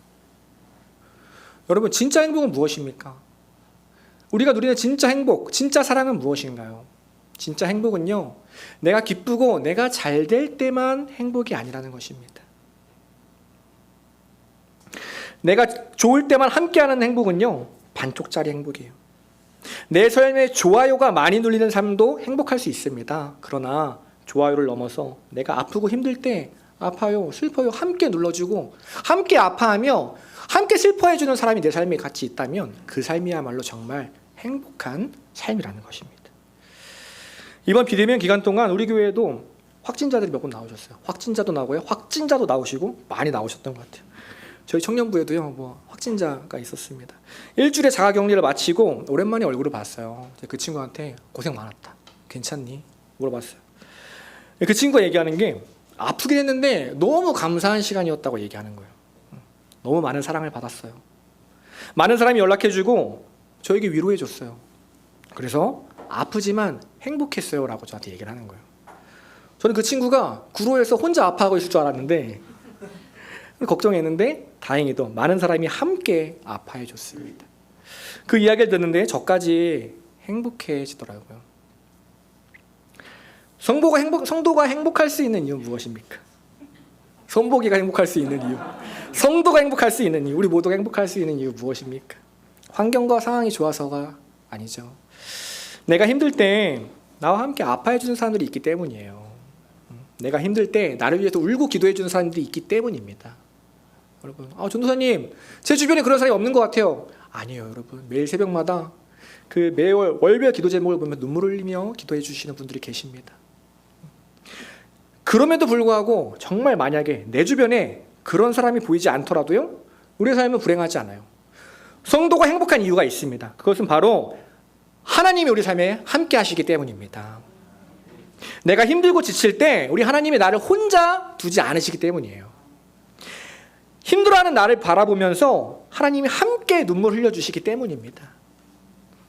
여러분, 진짜 행복은 무엇입니까? 우리가 누리는 진짜 행복, 진짜 사랑은 무엇인가요? 진짜 행복은요, 내가 기쁘고 내가 잘 될 때만 행복이 아니라는 것입니다. 내가 좋을 때만 함께하는 행복은요, 반쪽짜리 행복이에요. 내 삶에 좋아요가 많이 눌리는 삶도 행복할 수 있습니다. 그러나 좋아요를 넘어서 내가 아프고 힘들 때 아파요, 슬퍼요 함께 눌러주고 함께 아파하며 함께 슬퍼해주는 사람이 내 삶에 같이 있다면 그 삶이야말로 정말 행복한 삶이라는 것입니다. 이번 비대면 기간 동안 우리 교회에도 확진자들이 몇 분 나오셨어요. 확진자도 나오고요, 확진자도 나오시고 많이 나오셨던 것 같아요. 저희 청년부에도요, 확진자가 있었습니다. 일주일에 자가격리를 마치고 오랜만에 얼굴을 봤어요. 그 친구한테 고생 많았다, 괜찮니? 물어봤어요. 그 친구가 얘기하는 게 아프긴 했는데 너무 감사한 시간이었다고 얘기하는 거예요. 너무 많은 사랑을 받았어요. 많은 사람이 연락해주고 저에게 위로해줬어요. 그래서 아프지만 행복했어요 라고 저한테 얘기를 하는 거예요. 저는 그 친구가 구로에서 혼자 아파하고 있을 줄 알았는데 걱정했는데 다행히도 많은 사람이 함께 아파해 줬습니다. 그 이야기를 듣는데 저까지 행복해지더라고요. 성도가 행복할 수 있는 이유는 무엇입니까? 성복이가 행복할 수 있는 이유, 성도가 행복할 수 있는 이유, 우리 모두가 행복할 수 있는 이유 무엇입니까? 환경과 상황이 좋아서가 아니죠. 내가 힘들 때 나와 함께 아파해 주는 사람들이 있기 때문이에요. 내가 힘들 때 나를 위해서 울고 기도해 주는 사람들이 있기 때문입니다. 여러분, 전도사님, 제 주변에 그런 사람이 없는 것 같아요. 아니에요, 여러분. 매일 새벽마다 그 매월 월별 기도 제목을 보면 눈물을 흘리며 기도해 주시는 분들이 계십니다. 그럼에도 불구하고 정말 만약에 내 주변에 그런 사람이 보이지 않더라도요, 우리의 삶은 불행하지 않아요. 성도가 행복한 이유가 있습니다. 그것은 바로 하나님이 우리 삶에 함께 하시기 때문입니다. 내가 힘들고 지칠 때 우리 하나님이 나를 혼자 두지 않으시기 때문이에요. 힘들어하는 나를 바라보면서 하나님이 함께 눈물 흘려주시기 때문입니다.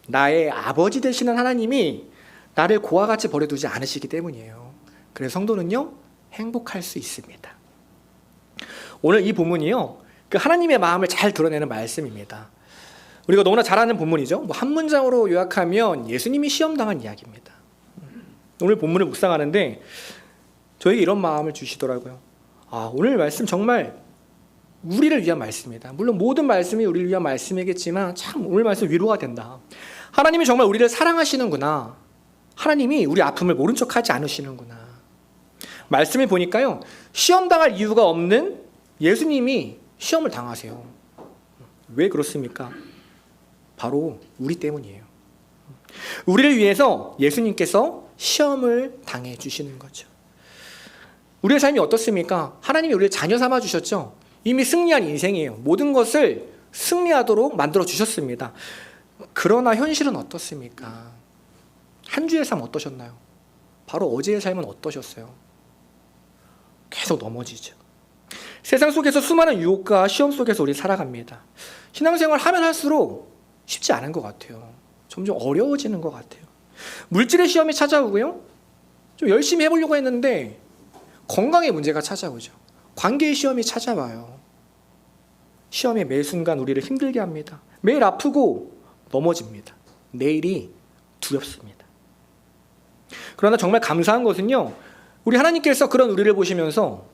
나의 아버지 되시는 하나님이 나를 고와 같이 버려두지 않으시기 때문이에요. 그래서 성도는요, 행복할 수 있습니다. 오늘 이 본문이요, 그 하나님의 마음을 잘 드러내는 말씀입니다. 우리가 너무나 잘 아는 본문이죠. 한 문장으로 요약하면 예수님이 시험당한 이야기입니다. 오늘 본문을 묵상하는데 저에게 이런 마음을 주시더라고요. 오늘 말씀 정말 우리를 위한 말씀이다. 물론 모든 말씀이 우리를 위한 말씀이겠지만 참 오늘 말씀 위로가 된다. 하나님이 정말 우리를 사랑하시는구나. 하나님이 우리 아픔을 모른 척하지 않으시는구나. 말씀을 보니까요, 시험 당할 이유가 없는 예수님이 시험을 당하세요. 왜 그렇습니까? 바로 우리 때문이에요. 우리를 위해서 예수님께서 시험을 당해 주시는 거죠. 우리의 삶이 어떻습니까? 하나님이 우리를 자녀 삼아 주셨죠. 이미 승리한 인생이에요. 모든 것을 승리하도록 만들어 주셨습니다. 그러나 현실은 어떻습니까? 한 주의 삶 어떠셨나요? 바로 어제의 삶은 어떠셨어요? 계속 넘어지죠. 세상 속에서 수많은 유혹과 시험 속에서 우리 살아갑니다. 신앙생활 하면 할수록 쉽지 않은 것 같아요. 점점 어려워지는 것 같아요. 물질의 시험이 찾아오고요. 좀 열심히 해보려고 했는데 건강의 문제가 찾아오죠. 관계의 시험이 찾아와요. 시험이 매 순간 우리를 힘들게 합니다. 매일 아프고 넘어집니다. 내일이 두렵습니다. 그러나 정말 감사한 것은요, 우리 하나님께서 그런 우리를 보시면서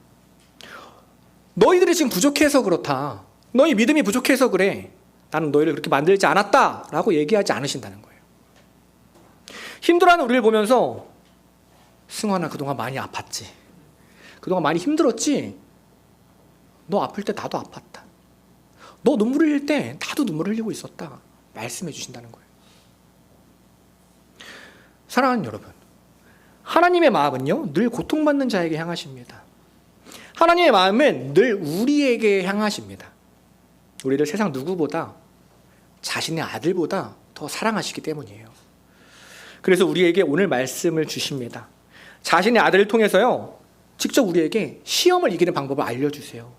너희들이 지금 부족해서 그렇다. 너희 믿음이 부족해서 그래. 나는 너희를 그렇게 만들지 않았다. 라고 얘기하지 않으신다는 거예요. 힘들어하는 우리를 보면서 승환아, 그동안 많이 아팠지. 그동안 많이 힘들었지. 너 아플 때 나도 아팠다. 너 눈물 흘릴 때 나도 눈물 흘리고 있었다. 말씀해 주신다는 거예요. 사랑하는 여러분, 하나님의 마음은요, 늘 고통받는 자에게 향하십니다. 하나님의 마음은 늘 우리에게 향하십니다. 우리를 세상 누구보다, 자신의 아들보다 더 사랑하시기 때문이에요. 그래서 우리에게 오늘 말씀을 주십니다. 자신의 아들을 통해서요, 직접 우리에게 시험을 이기는 방법을 알려주세요.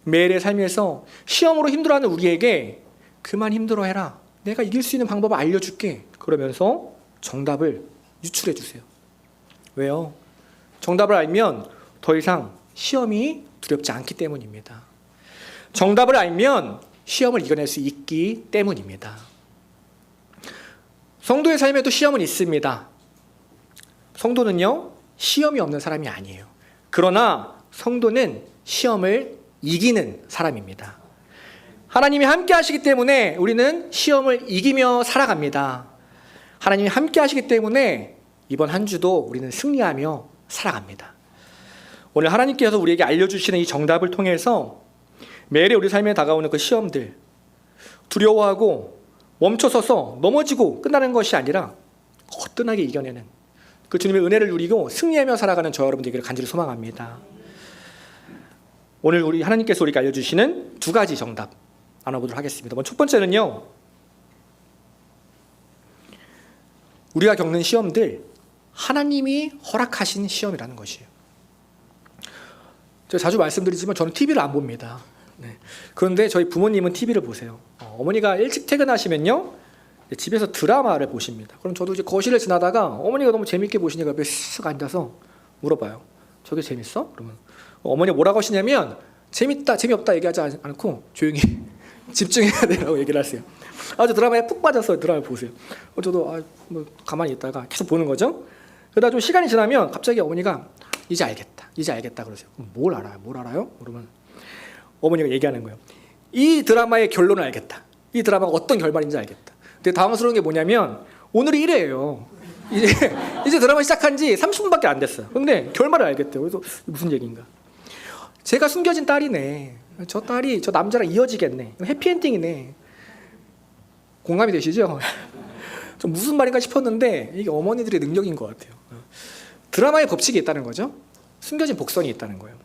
매일의 삶에서 시험으로 힘들어하는 우리에게 그만 힘들어해라. 내가 이길 수 있는 방법을 알려줄게. 그러면서 정답을 유출해 주세요. 왜요? 정답을 알면 더 이상 시험이 두렵지 않기 때문입니다. 정답을 알면 시험을 이겨낼 수 있기 때문입니다. 성도의 삶에도 시험은 있습니다. 성도는요, 시험이 없는 사람이 아니에요. 그러나 성도는 시험을 이기는 사람입니다. 하나님이 함께 하시기 때문에 우리는 시험을 이기며 살아갑니다. 하나님이 함께 하시기 때문에 이번 한 주도 우리는 승리하며 살아갑니다. 오늘 하나님께서 우리에게 알려주시는 이 정답을 통해서 매일 우리 삶에 다가오는 그 시험들, 두려워하고 멈춰서서 넘어지고 끝나는 것이 아니라 거뜬하게 이겨내는 그 주님의 은혜를 누리고 승리하며 살아가는 저와 여러분 되기를 간절히 소망합니다. 오늘 우리 하나님께서 우리에게 알려주시는 두 가지 정답 나눠보도록 하겠습니다. 먼저 첫 번째는요, 우리가 겪는 시험들 하나님이 허락하신 시험이라는 것이에요. 제가 자주 말씀드리지만 저는 TV를 안 봅니다. 네. 그런데 저희 부모님은 TV를 보세요. 어머니가 일찍 퇴근하시면요, 집에서 드라마를 보십니다. 그럼 저도 이제 거실을 지나다가 어머니가 너무 재밌게 보시니까 옆에 쓱 앉아서 물어봐요. 저게 재밌어? 그러면 어머니가 뭐라고 하시냐면 재밌다, 재미없다 얘기하지 않고 조용히 집중해야 되라고 얘기를 하세요. 아주 드라마에 푹 빠져서 드라마를 보세요. 저도 뭐 가만히 있다가 계속 보는 거죠. 그러다 좀 시간이 지나면 갑자기 어머니가 이제 알겠다 그러세요. 뭘 알아요? 그러면 어머니가 얘기하는 거예요. 이 드라마의 결론을 알겠다. 이 드라마가 어떤 결말인지 알겠다. 근데 당황스러운 게 뭐냐면 오늘이 1회예요. 이제 드라마 시작한 지 30분밖에 안 됐어요. 근데 결말을 알겠대요. 그래서 무슨 얘기인가? 제가 숨겨진 딸이네. 저 딸이 저 남자랑 이어지겠네. 해피엔딩이네. 공감이 되시죠? 좀 무슨 말인가 싶었는데 이게 어머니들의 능력인 것 같아요. 드라마의 법칙이 있다는 거죠. 숨겨진 복선이 있다는 거예요.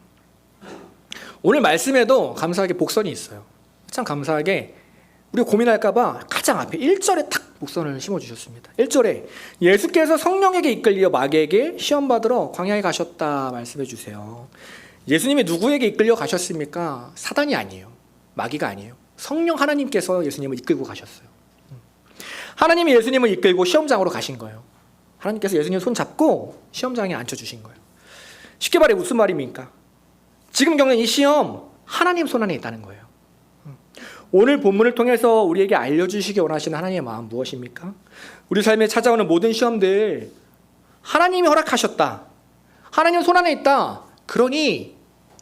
오늘 말씀에도 감사하게 복선이 있어요. 참 감사하게 우리가 고민할까 봐 가장 앞에 1절에 탁 복선을 심어주셨습니다. 1절에 예수께서 성령에게 이끌려 마귀에게 시험받으러 광야에 가셨다 말씀해 주세요. 예수님이 누구에게 이끌려 가셨습니까? 사단이 아니에요. 마귀가 아니에요. 성령 하나님께서 예수님을 이끌고 가셨어요. 하나님이 예수님을 이끌고 시험장으로 가신 거예요. 하나님께서 예수님 손 잡고 시험장에 앉혀주신 거예요. 쉽게 말해 무슨 말입니까? 지금 겪는 이 시험 하나님 손 안에 있다는 거예요. 오늘 본문을 통해서 우리에게 알려주시기 원하시는 하나님의 마음 무엇입니까? 우리 삶에 찾아오는 모든 시험들 하나님이 허락하셨다. 하나님 손 안에 있다. 그러니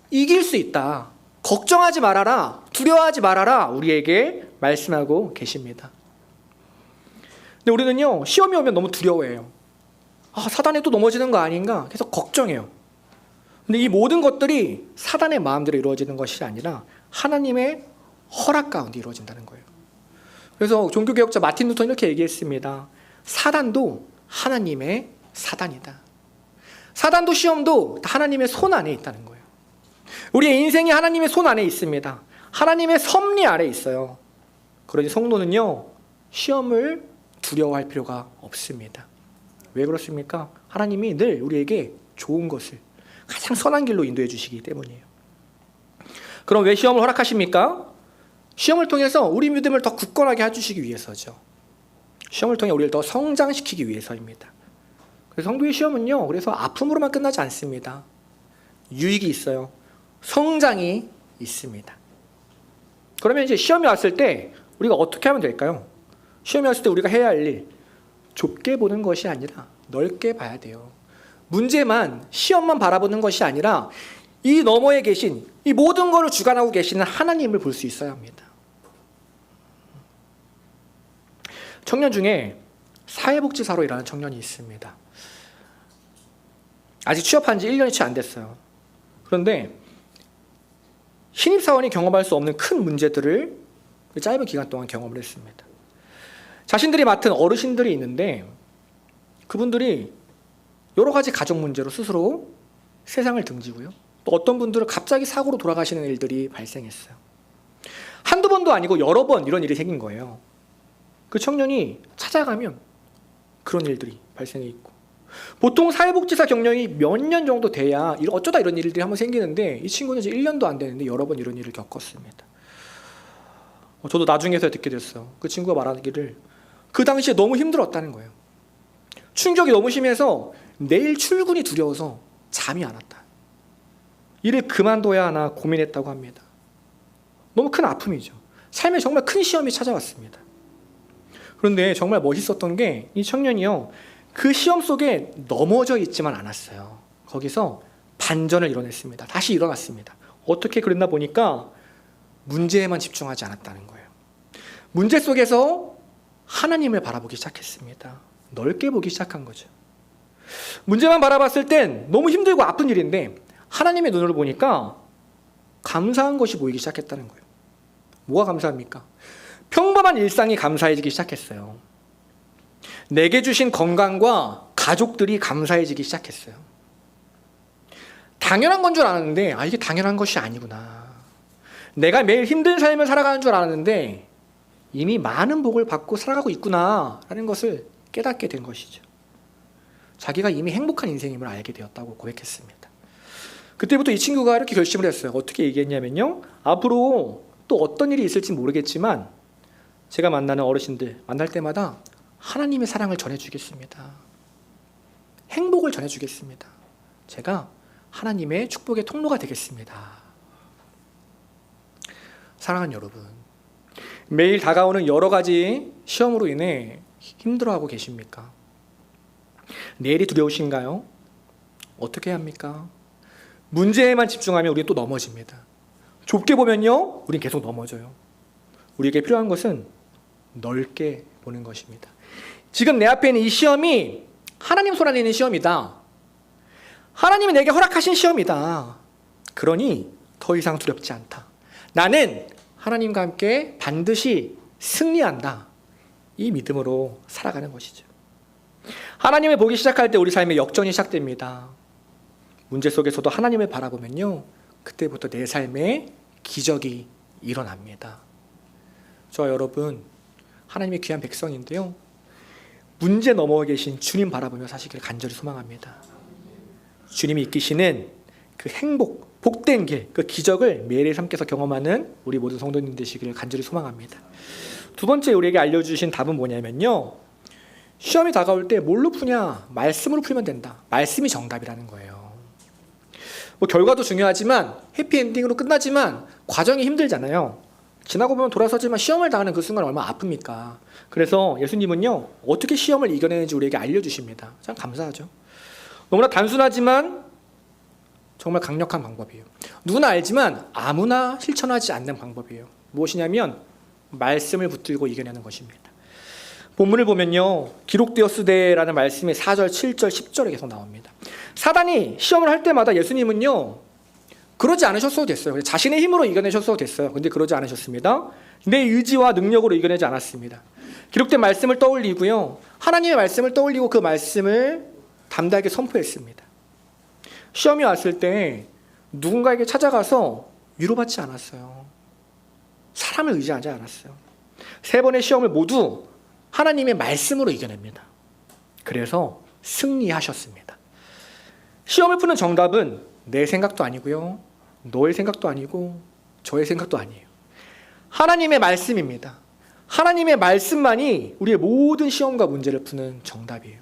이길 수 있다. 걱정하지 말아라. 두려워하지 말아라. 우리에게 말씀하고 계십니다. 근데 우리는요, 시험이 오면 너무 두려워해요. 사단에 또 넘어지는 거 아닌가 계속 걱정해요. 근데 이 모든 것들이 사단의 마음대로 이루어지는 것이 아니라 하나님의 허락 가운데 이루어진다는 거예요. 그래서 종교개혁자 마틴 루터는 이렇게 얘기했습니다. 사단도 하나님의 사단이다. 사단도 시험도 하나님의 손 안에 있다는 거예요. 우리의 인생이 하나님의 손 안에 있습니다. 하나님의 섭리 아래 있어요. 그러니 성도는요, 시험을 두려워할 필요가 없습니다. 왜 그렇습니까? 하나님이 늘 우리에게 좋은 것을 가장 선한 길로 인도해 주시기 때문이에요. 그럼 왜 시험을 허락하십니까? 시험을 통해서 우리 믿음을 더 굳건하게 해주시기 위해서죠. 시험을 통해 우리를 더 성장시키기 위해서입니다. 그래서 성도의 시험은요, 그래서 아픔으로만 끝나지 않습니다. 유익이 있어요. 성장이 있습니다. 그러면 이제 시험이 왔을 때 우리가 어떻게 하면 될까요? 시험이 왔을 때 우리가 해야 할 일, 좁게 보는 것이 아니라 넓게 봐야 돼요. 문제만, 시험만 바라보는 것이 아니라 이 너머에 계신, 이 모든 것을 주관하고 계시는 하나님을 볼 수 있어야 합니다. 청년 중에 사회복지사로 일하는 청년이 있습니다. 아직 취업한 지 1년이 채 안 됐어요. 그런데 신입사원이 경험할 수 없는 큰 문제들을 짧은 기간 동안 경험을 했습니다. 자신들이 맡은 어르신들이 있는데 그분들이 여러 가지 가족 문제로 스스로 세상을 등지고요. 또 어떤 분들은 갑자기 사고로 돌아가시는 일들이 발생했어요. 한두 번도 아니고 여러 번 이런 일이 생긴 거예요. 그 청년이 찾아가면 그런 일들이 발생해 있고, 보통 사회복지사 경력이 몇 년 정도 돼야 어쩌다 이런 일들이 한번 생기는데 이 친구는 이제 1년도 안 되는데 여러 번 이런 일을 겪었습니다. 저도 나중에서 듣게 됐어요. 그 친구가 말하기를 그 당시에 너무 힘들었다는 거예요. 충격이 너무 심해서 내일 출근이 두려워서 잠이 안 왔다. 일을 그만둬야 하나 고민했다고 합니다. 너무 큰 아픔이죠. 삶에 정말 큰 시험이 찾아왔습니다. 그런데 정말 멋있었던 게 이 청년이요, 그 시험 속에 넘어져 있지만 않았어요. 거기서 반전을 이뤄냈습니다. 다시 일어났습니다. 어떻게 그랬나 보니까 문제에만 집중하지 않았다는 거예요. 문제 속에서 하나님을 바라보기 시작했습니다. 넓게 보기 시작한 거죠. 문제만 바라봤을 땐 너무 힘들고 아픈 일인데 하나님의 눈으로 보니까 감사한 것이 보이기 시작했다는 거예요. 뭐가 감사합니까? 평범한 일상이 감사해지기 시작했어요. 내게 주신 건강과 가족들이 감사해지기 시작했어요. 당연한 건 줄 알았는데 이게 당연한 것이 아니구나. 내가 매일 힘든 삶을 살아가는 줄 알았는데 이미 많은 복을 받고 살아가고 있구나 라는 것을 깨닫게 된 것이죠. 자기가 이미 행복한 인생임을 알게 되었다고 고백했습니다. 그때부터 이 친구가 이렇게 결심을 했어요. 어떻게 얘기했냐면요, 앞으로 또 어떤 일이 있을지 모르겠지만 제가 만나는 어르신들 만날 때마다 하나님의 사랑을 전해주겠습니다. 행복을 전해주겠습니다. 제가 하나님의 축복의 통로가 되겠습니다. 사랑하는 여러분, 매일 다가오는 여러 가지 시험으로 인해 힘들어하고 계십니까? 내일이 두려우신가요? 어떻게 해야 합니까? 문제에만 집중하면 우리는 또 넘어집니다. 좁게 보면요, 우린 계속 넘어져요. 우리에게 필요한 것은 넓게 보는 것입니다. 지금 내 앞에 있는 이 시험이 하나님 손 안에 있는 시험이다. 하나님이 내게 허락하신 시험이다. 그러니 더 이상 두렵지 않다. 나는 하나님과 함께 반드시 승리한다. 이 믿음으로 살아가는 것이죠. 하나님을 보기 시작할 때 우리 삶의 역전이 시작됩니다. 문제 속에서도 하나님을 바라보면요, 그때부터 내 삶에 기적이 일어납니다. 저 여러분, 하나님의 귀한 백성인데요, 문제 넘어 계신 주님 바라보며 사시기를 간절히 소망합니다. 주님이 이끄시는 그 행복, 복된 길, 그 기적을 매일 삶께서 경험하는 우리 모든 성도님 되시기를 간절히 소망합니다. 두 번째 우리에게 알려주신 답은 뭐냐면요, 시험이 다가올 때 뭘로 푸냐? 말씀으로 풀면 된다. 말씀이 정답이라는 거예요. 결과도 중요하지만 해피엔딩으로 끝나지만 과정이 힘들잖아요. 지나고 보면 돌아서지만 시험을 당하는 그 순간 얼마나 아픕니까? 그래서 예수님은요, 어떻게 시험을 이겨내는지 우리에게 알려주십니다. 참 감사하죠. 너무나 단순하지만 정말 강력한 방법이에요. 누구나 알지만 아무나 실천하지 않는 방법이에요. 무엇이냐면 말씀을 붙들고 이겨내는 것입니다. 본문을 보면요, 기록되었으되라는 말씀이 4절, 7절, 10절에 계속 나옵니다. 사단이 시험을 할 때마다 예수님은요, 그러지 않으셨어도 됐어요. 자신의 힘으로 이겨내셨어도 됐어요. 근데 그러지 않으셨습니다. 내 의지와 능력으로 이겨내지 않았습니다. 기록된 말씀을 떠올리고요, 하나님의 말씀을 떠올리고 그 말씀을 담대하게 선포했습니다. 시험이 왔을 때 누군가에게 찾아가서 위로받지 않았어요. 사람을 의지하지 않았어요. 3번의 시험을 모두 하나님의 말씀으로 이겨냅니다. 그래서 승리하셨습니다. 시험을 푸는 정답은 내 생각도 아니고요, 너의 생각도 아니고 저의 생각도 아니에요. 하나님의 말씀입니다. 하나님의 말씀만이 우리의 모든 시험과 문제를 푸는 정답이에요.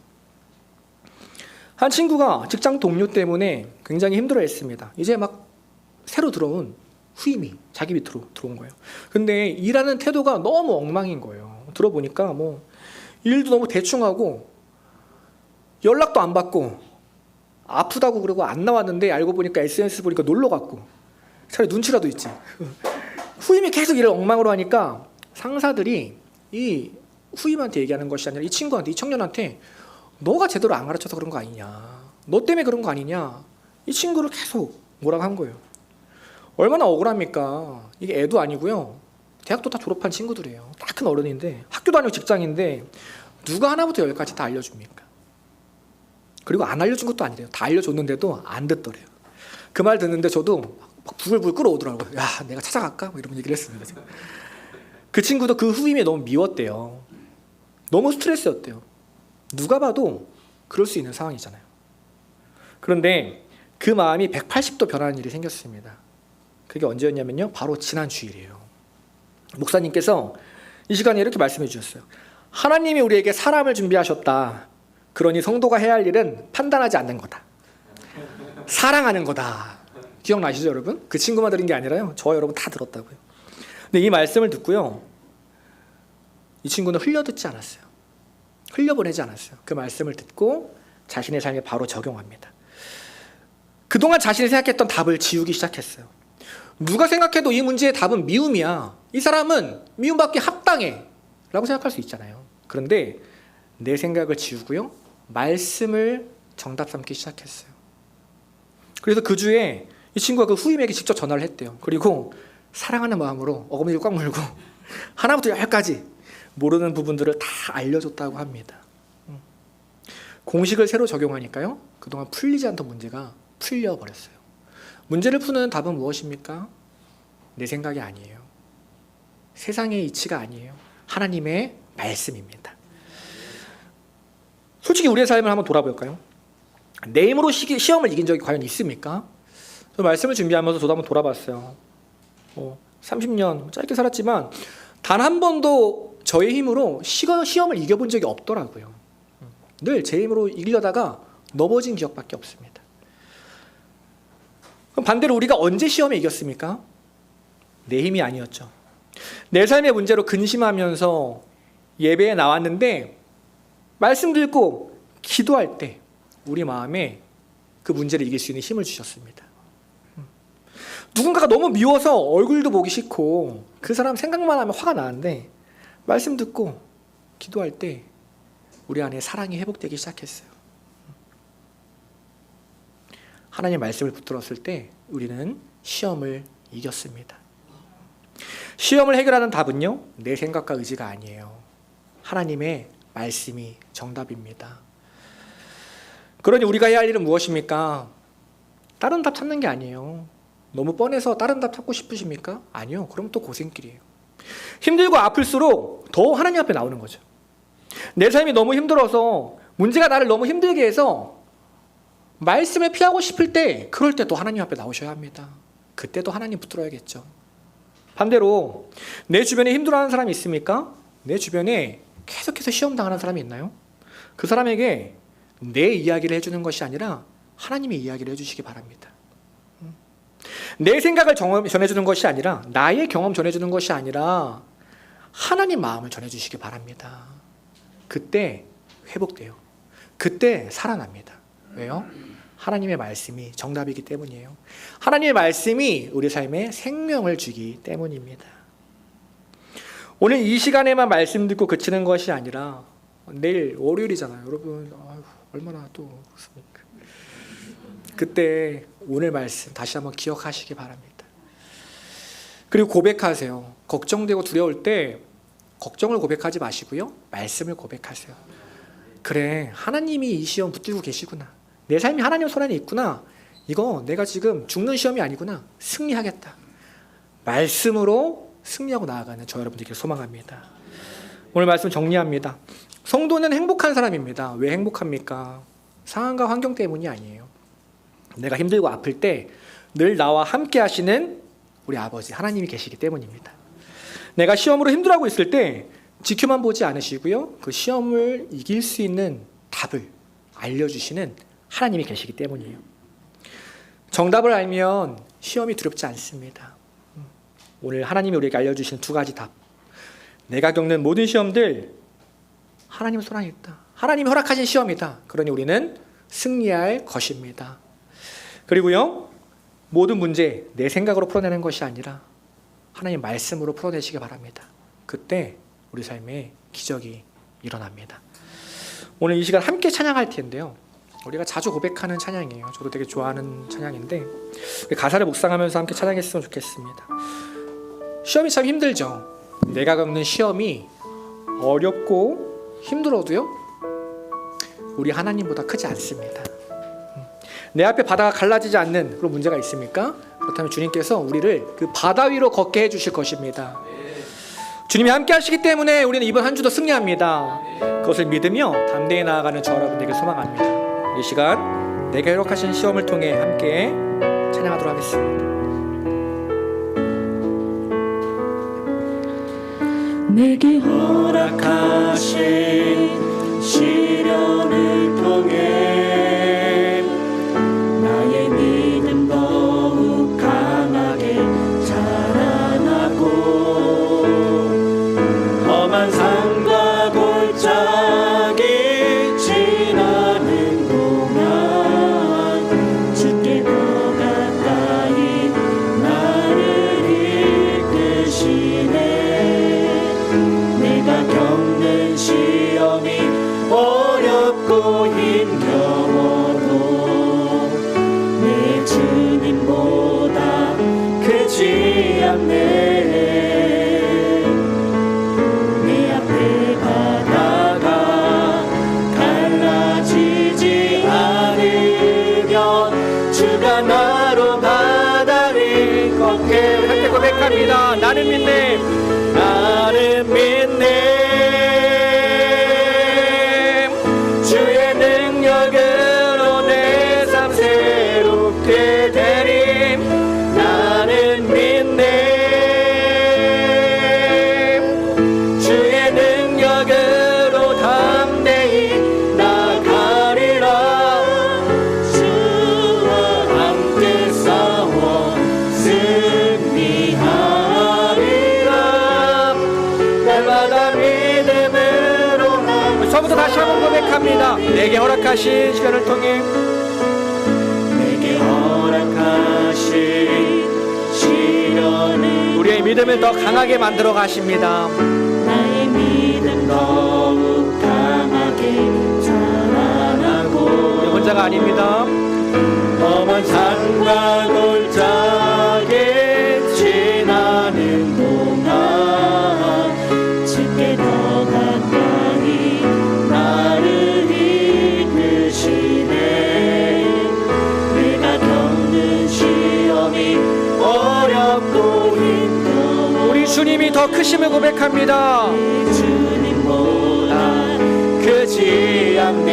한 친구가 직장 동료 때문에 굉장히 힘들어했습니다. 이제 막 새로 들어온 후임이 자기 밑으로 들어온 거예요. 근데 일하는 태도가 너무 엉망인 거예요. 들어보니까 뭐 일도 너무 대충 하고 연락도 안 받고 아프다고 그러고 안 나왔는데 알고 보니까 SNS 보니까 놀러 갔고, 차라리 눈치라도 있지. 후임이 계속 일을 엉망으로 하니까 상사들이 이 후임한테 얘기하는 것이 아니라 이 친구한테, 이 청년한테 너가 제대로 안 가르쳐서 그런 거 아니냐, 너 때문에 그런 거 아니냐, 이 친구를 계속 뭐라고 한 거예요. 얼마나 억울합니까? 이게 애도 아니고요, 대학도 다 졸업한 친구들이에요. 다 큰 어른인데, 학교도 아니고 직장인데 누가 하나부터 열까지 다 알려줍니까? 그리고 안 알려준 것도 아니래요. 다 알려줬는데도 안 듣더래요. 그 말 듣는데 저도 막 부글부글 끓어오더라고요. 야, 내가 찾아갈까? 뭐 이런 얘기를 했습니다. 제가. 그 친구도 그 후임이 너무 미웠대요. 너무 스트레스였대요. 누가 봐도 그럴 수 있는 상황이잖아요. 그런데 그 마음이 180도 변하는 일이 생겼습니다. 그게 언제였냐면요, 바로 지난 주일이에요. 목사님께서 이 시간에 이렇게 말씀해 주셨어요. 하나님이 우리에게 사람을 준비하셨다. 그러니 성도가 해야 할 일은 판단하지 않는 거다. 사랑하는 거다. 기억나시죠, 여러분? 그 친구만 들은 게 아니라요, 저 여러분 다 들었다고요. 근데 이 말씀을 듣고요, 이 친구는 흘려듣지 않았어요. 흘려보내지 않았어요. 그 말씀을 듣고 자신의 삶에 바로 적용합니다. 그동안 자신이 생각했던 답을 지우기 시작했어요. 누가 생각해도 이 문제의 답은 미움이야, 이 사람은 미움받기 합당해 라고 생각할 수 있잖아요. 그런데 내 생각을 지우고요, 말씀을 정답 삼기 시작했어요. 그래서 그 주에 이 친구가 그 후임에게 직접 전화를 했대요. 그리고 사랑하는 마음으로 어금니를 꽉 물고 하나부터 10까지 모르는 부분들을 다 알려줬다고 합니다. 공식을 새로 적용하니까요, 그동안 풀리지 않던 문제가 풀려버렸어요. 문제를 푸는 답은 무엇입니까? 내 생각이 아니에요. 세상의 이치가 아니에요. 하나님의 말씀입니다. 솔직히 우리의 삶을 한번 돌아볼까요? 내 힘으로 시험을 이긴 적이 과연 있습니까? 저 말씀을 준비하면서 저도 한번 돌아봤어요. 30년 짧게 살았지만 단 한 번도 저의 힘으로 시험을 이겨본 적이 없더라고요. 늘 제 힘으로 이기려다가 넘어진 기억밖에 없습니다. 그럼 반대로 우리가 언제 시험에 이겼습니까? 내 힘이 아니었죠. 내 삶의 문제로 근심하면서 예배에 나왔는데 말씀 듣고 기도할 때 우리 마음에 그 문제를 이길 수 있는 힘을 주셨습니다. 누군가가 너무 미워서 얼굴도 보기 싫고 그 사람 생각만 하면 화가 나는데 말씀 듣고 기도할 때 우리 안에 사랑이 회복되기 시작했어요. 하나님의 말씀을 붙들었을 때 우리는 시험을 이겼습니다. 시험을 해결하는 답은요, 내 생각과 의지가 아니에요. 하나님의 말씀이 정답입니다. 그러니 우리가 해야 할 일은 무엇입니까? 다른 답 찾는 게 아니에요. 너무 뻔해서 다른 답 찾고 싶으십니까? 아니요. 그럼 또 고생길이에요. 힘들고 아플수록 더 하나님 앞에 나오는 거죠. 내 삶이 너무 힘들어서 문제가 나를 너무 힘들게 해서 말씀을 피하고 싶을 때, 그럴 때 또 하나님 앞에 나오셔야 합니다. 그때도 하나님 붙들어야겠죠. 반대로 내 주변에 힘들어하는 사람이 있습니까? 내 주변에 계속해서 시험 당하는 사람이 있나요? 그 사람에게 내 이야기를 해주는 것이 아니라 하나님의 이야기를 해주시기 바랍니다. 내 생각을 전해주는 것이 아니라, 나의 경험 전해주는 것이 아니라 하나님 마음을 전해주시기 바랍니다. 그때 회복돼요. 그때 살아납니다. 왜요? 하나님의 말씀이 정답이기 때문이에요. 하나님의 말씀이 우리 삶에 생명을 주기 때문입니다. 오늘 이 시간에만 말씀 듣고 그치는 것이 아니라 내일 월요일이잖아요. 여러분 아유, 얼마나 또 그렇습니까? 그때 오늘 말씀 다시 한번 기억하시기 바랍니다. 그리고 고백하세요. 걱정되고 두려울 때 걱정을 고백하지 마시고요. 말씀을 고백하세요. 그래, 하나님이 이 시험 붙들고 계시구나. 내 삶이 하나님 손 안에 있구나. 이거 내가 지금 죽는 시험이 아니구나. 승리하겠다. 말씀으로 승리하고 나아가는 저 여러분들께 소망합니다. 오늘 말씀 정리합니다. 성도는 행복한 사람입니다. 왜 행복합니까? 상황과 환경 때문이 아니에요. 내가 힘들고 아플 때 늘 나와 함께 하시는 우리 아버지 하나님이 계시기 때문입니다. 내가 시험으로 힘들어하고 있을 때 지켜만 보지 않으시고요. 그 시험을 이길 수 있는 답을 알려주시는 하나님이 계시기 때문이에요. 정답을 알면 시험이 두렵지 않습니다. 오늘 하나님이 우리에게 알려주신 두 가지 답. 내가 겪는 모든 시험들 하나님 손 안에 있다. 하나님이 허락하신 시험이다. 그러니 우리는 승리할 것입니다. 그리고요, 모든 문제 내 생각으로 풀어내는 것이 아니라 하나님 말씀으로 풀어내시기 바랍니다. 그때 우리 삶에 기적이 일어납니다. 오늘 이 시간 함께 찬양할 텐데요. 우리가 자주 고백하는 찬양이에요. 저도 되게 좋아하는 찬양인데 가사를 묵상하면서 함께 찬양했으면 좋겠습니다. 시험이 참 힘들죠. 내가 겪는 시험이 어렵고 힘들어도요, 우리 하나님보다 크지 않습니다. 내 앞에 바다가 갈라지지 않는 그런 문제가 있습니까? 그렇다면 주님께서 우리를 그 바다 위로 걷게 해주실 것입니다. 주님이 함께 하시기 때문에 우리는 이번 한 주도 승리합니다. 그것을 믿으며 담대히 나아가는 저 여러분에게 소망합니다. 이 시간 내게 허락하신 시험을 통해 함께 찬양하도록 하겠습니다. 내게 허락하신 시련을 통해 나의 믿음 더욱 강하게 자라나고 험한 산과 골짜기 지나는 동안 주께 더 가까이 나를 이끄시네. 내가 겪는 시험이 어렵고 힘겨워도 내 주님보다 크지 않네. 내 앞에 바다가 갈라지지 않으면 주가 나로 바다 위 걷게 함께 고백합니다. 나는 믿네. 나는 믿네. 주의 능력으로 내 삶 새롭게 되림. 나는 믿네. 주의 능력으로 담대히 나가리라. 주와 함께 싸워 승리하리라. 날마다 믿음으로 처음부터 다시 한번 고백합니다. 내게 허락하신 시간을 통해 내게 허락하신 시련을 우리의 믿음을 더 강하게 만들어 가십니다. 나의 믿음 더욱 강하게 자라나고 혼자가 아닙니다. 험한 산과 골짜기 지나는 동안 주께 더 가까이 나를 이끄시네. 내가 겪는 시험이 어렵고 힘겨워 우리 주님이 더 크심을 고백합니다. 주님보다 크지 않네.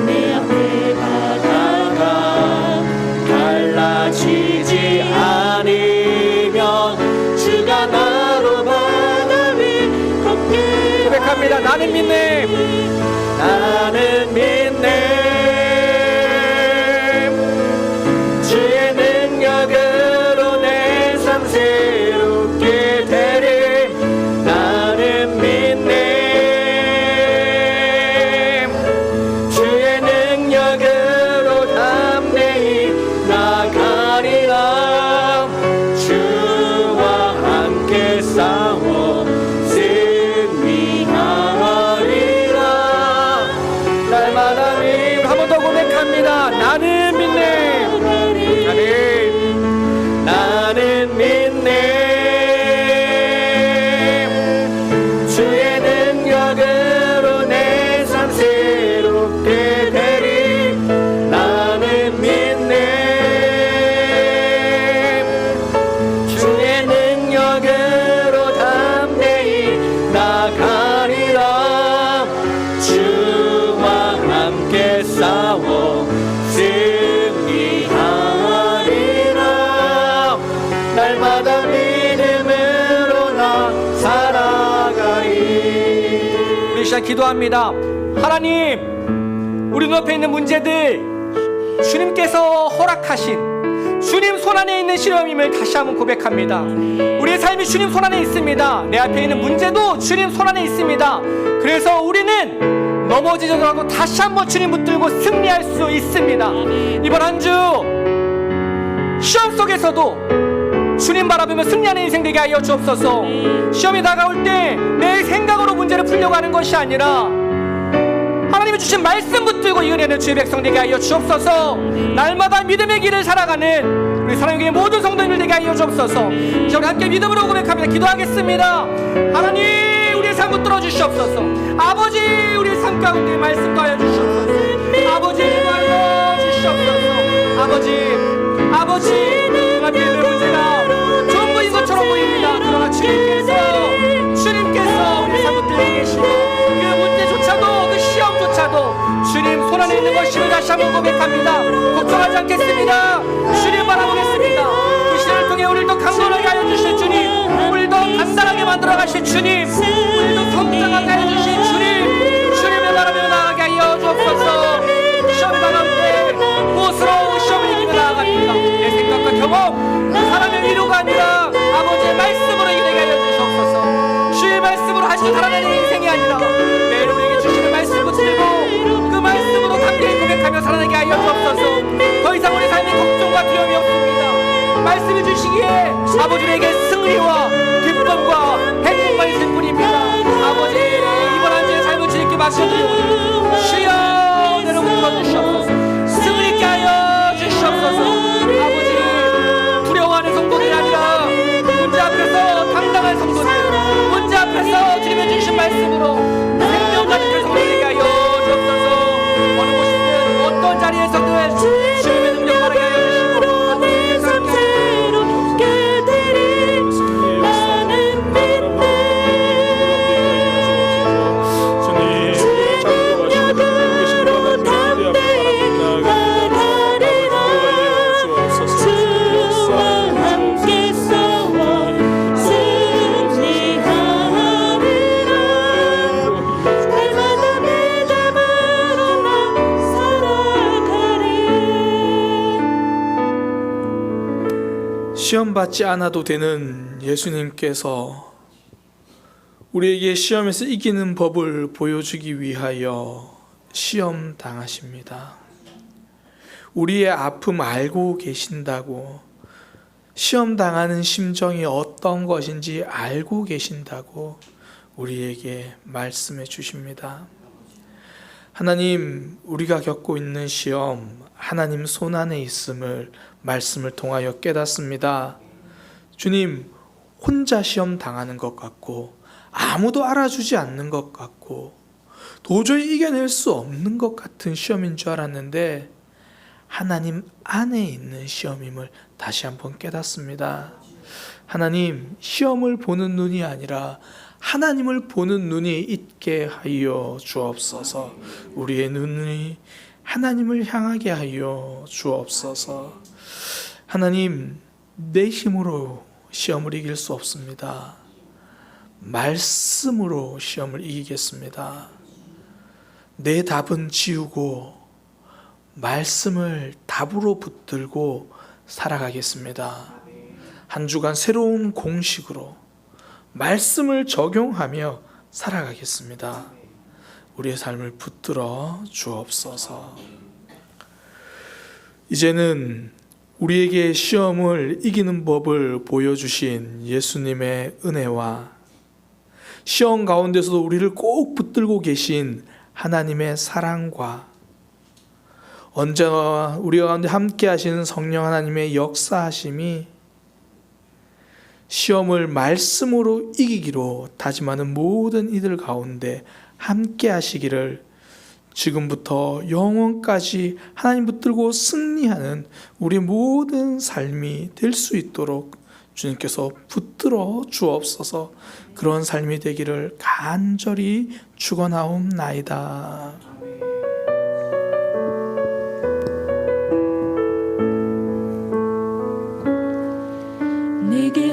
내 앞에 바다가 갈라지지 않으면 주가 나로 바다 위 걷게 고백합니다. 나는 믿네. 나는 믿네. 주의 능력으로 내 삶 새롭게 되리. 나는 믿네. 날마다 믿음으로 나 살아가리. 우리 시작 기도합니다. 하나님, 우리 눈앞에 있는 문제들 주님께서 허락하신 주님 손안에 있는 시험임을 다시 한번 고백합니다. 우리의 삶이 주님 손안에 있습니다. 내 앞에 있는 문제도 주님 손안에 있습니다. 그래서 우리는 넘어지더라도 다시 한번 주님 붙들고 승리할 수 있습니다. 이번 한 주 시험 속에서도 주님 바라보며 승리하는 인생 되게 하여 주옵소서. 시험이 다가올 때 내 생각으로 문제를 풀려고 하는 것이 아니라 하나님이 주신 말씀 붙들고 이겨내는 주의 백성 되게 하여 주옵소서. 날마다 믿음의 길을 살아가는 우리 사랑의 모든 성도님들 되게 하여 주옵소서. 이제 우리 함께 믿음으로 고백합니다. 기도하겠습니다. 하나님, 우리의 삶 붙들어 주시옵소서. 아버지, 우리의 삶 가운데 말씀 더하여 주시옵소서. 아버지, 도와여 주시옵소서. 아버지, 눈앞에 있는 문제가 전부인 것처럼 보입니다. 그러나 주님께서 우리 삶 붙들고 계시고 그 문제조차도 그 시험조차도 주님 손안에 있는 것임을 다시 한번 고백합니다. 걱정하지 않겠습니다. 주님 바라보겠습니다. 그 시대를 통해 우리를 더 강건하게 하여 주실 주님, 우리를 더 단단하게 만들어 가실 주님, 우리를 더 성장하게 하여 주실 주님, 주님을 바라며 나아가게 하여 주옵소서. 시험이 다가올 때 무엇으로 시험을 이기며 나아갑니까? 내 생각과 경험, 사람의 위로가 아니라 아버지의 말씀으로 이기게 하여 주시옵소서. 주의 말씀으로 하시고 살아내는 인생이 아니라 매일 우리에게 주시는 말씀 붙들고 그 말씀으로 담대히 고백하며 살아내게 하여 주옵소서. 더 이상 우리 삶에 걱정과 두려움이 없습니다. 말씀해 주시기에 아버지 우리에게 승리와 기쁨과 행복만 있을 뿐입니다. 아버지, 이번 한 주의 삶을 주님께 맡겨드리고 주여 내려 불러주시옵소서. 승리 있게 하여 주시옵소서. 아버지, 두려워하는 성도들이 아니라 문제 앞에서 당당한 성도들, 문제 앞에서 주님의 주신 말씀으로 생명 가득한 성도들에게 하여 주옵소서. 어느 곳이든 어떤 자리에서든 주님의 능력 바라게 하여 주시고 아버지께서 함께 시험 받지 않아도 되는 예수님께서 우리에게 시험에서 이기는 법을 보여주기 위하여 시험 당하십니다. 우리의 아픔 알고 계신다고, 시험 당하는 심정이 어떤 것인지 알고 계신다고 우리에게 말씀해 주십니다. 하나님, 우리가 겪고 있는 시험, 하나님 손안에 있음을 말씀을 통하여 깨닫습니다. 주님, 혼자 시험 당하는 것 같고 아무도 알아주지 않는 것 같고 도저히 이겨낼 수 없는 것 같은 시험인 줄 알았는데 하나님 안에 있는 시험임을 다시 한번 깨닫습니다. 하나님, 시험을 보는 눈이 아니라 하나님을 보는 눈이 있게 하여 주옵소서. 우리의 눈이 하나님을 향하게 하여 주옵소서. 하나님, 내 힘으로 시험을 이길 수 없습니다. 말씀으로 시험을 이기겠습니다. 내 답은 지우고 말씀을 답으로 붙들고 살아가겠습니다. 한 주간 새로운 공식으로 말씀을 적용하며 살아가겠습니다. 우리의 삶을 붙들어 주옵소서. 이제는 우리에게 시험을 이기는 법을 보여주신 예수님의 은혜와 시험 가운데서도 우리를 꼭 붙들고 계신 하나님의 사랑과 언제나 우리 가운데 함께 하시는 성령 하나님의 역사하심이 시험을 말씀으로 이기기로 다짐하는 모든 이들 가운데 함께 하시기를 지금부터 영원까지 하나님 붙들고 승리하는 우리 모든 삶이 될 수 있도록 주님께서 붙들어 주옵소서. 그런 삶이 되기를 간절히 축원하옵나이다. 내 내게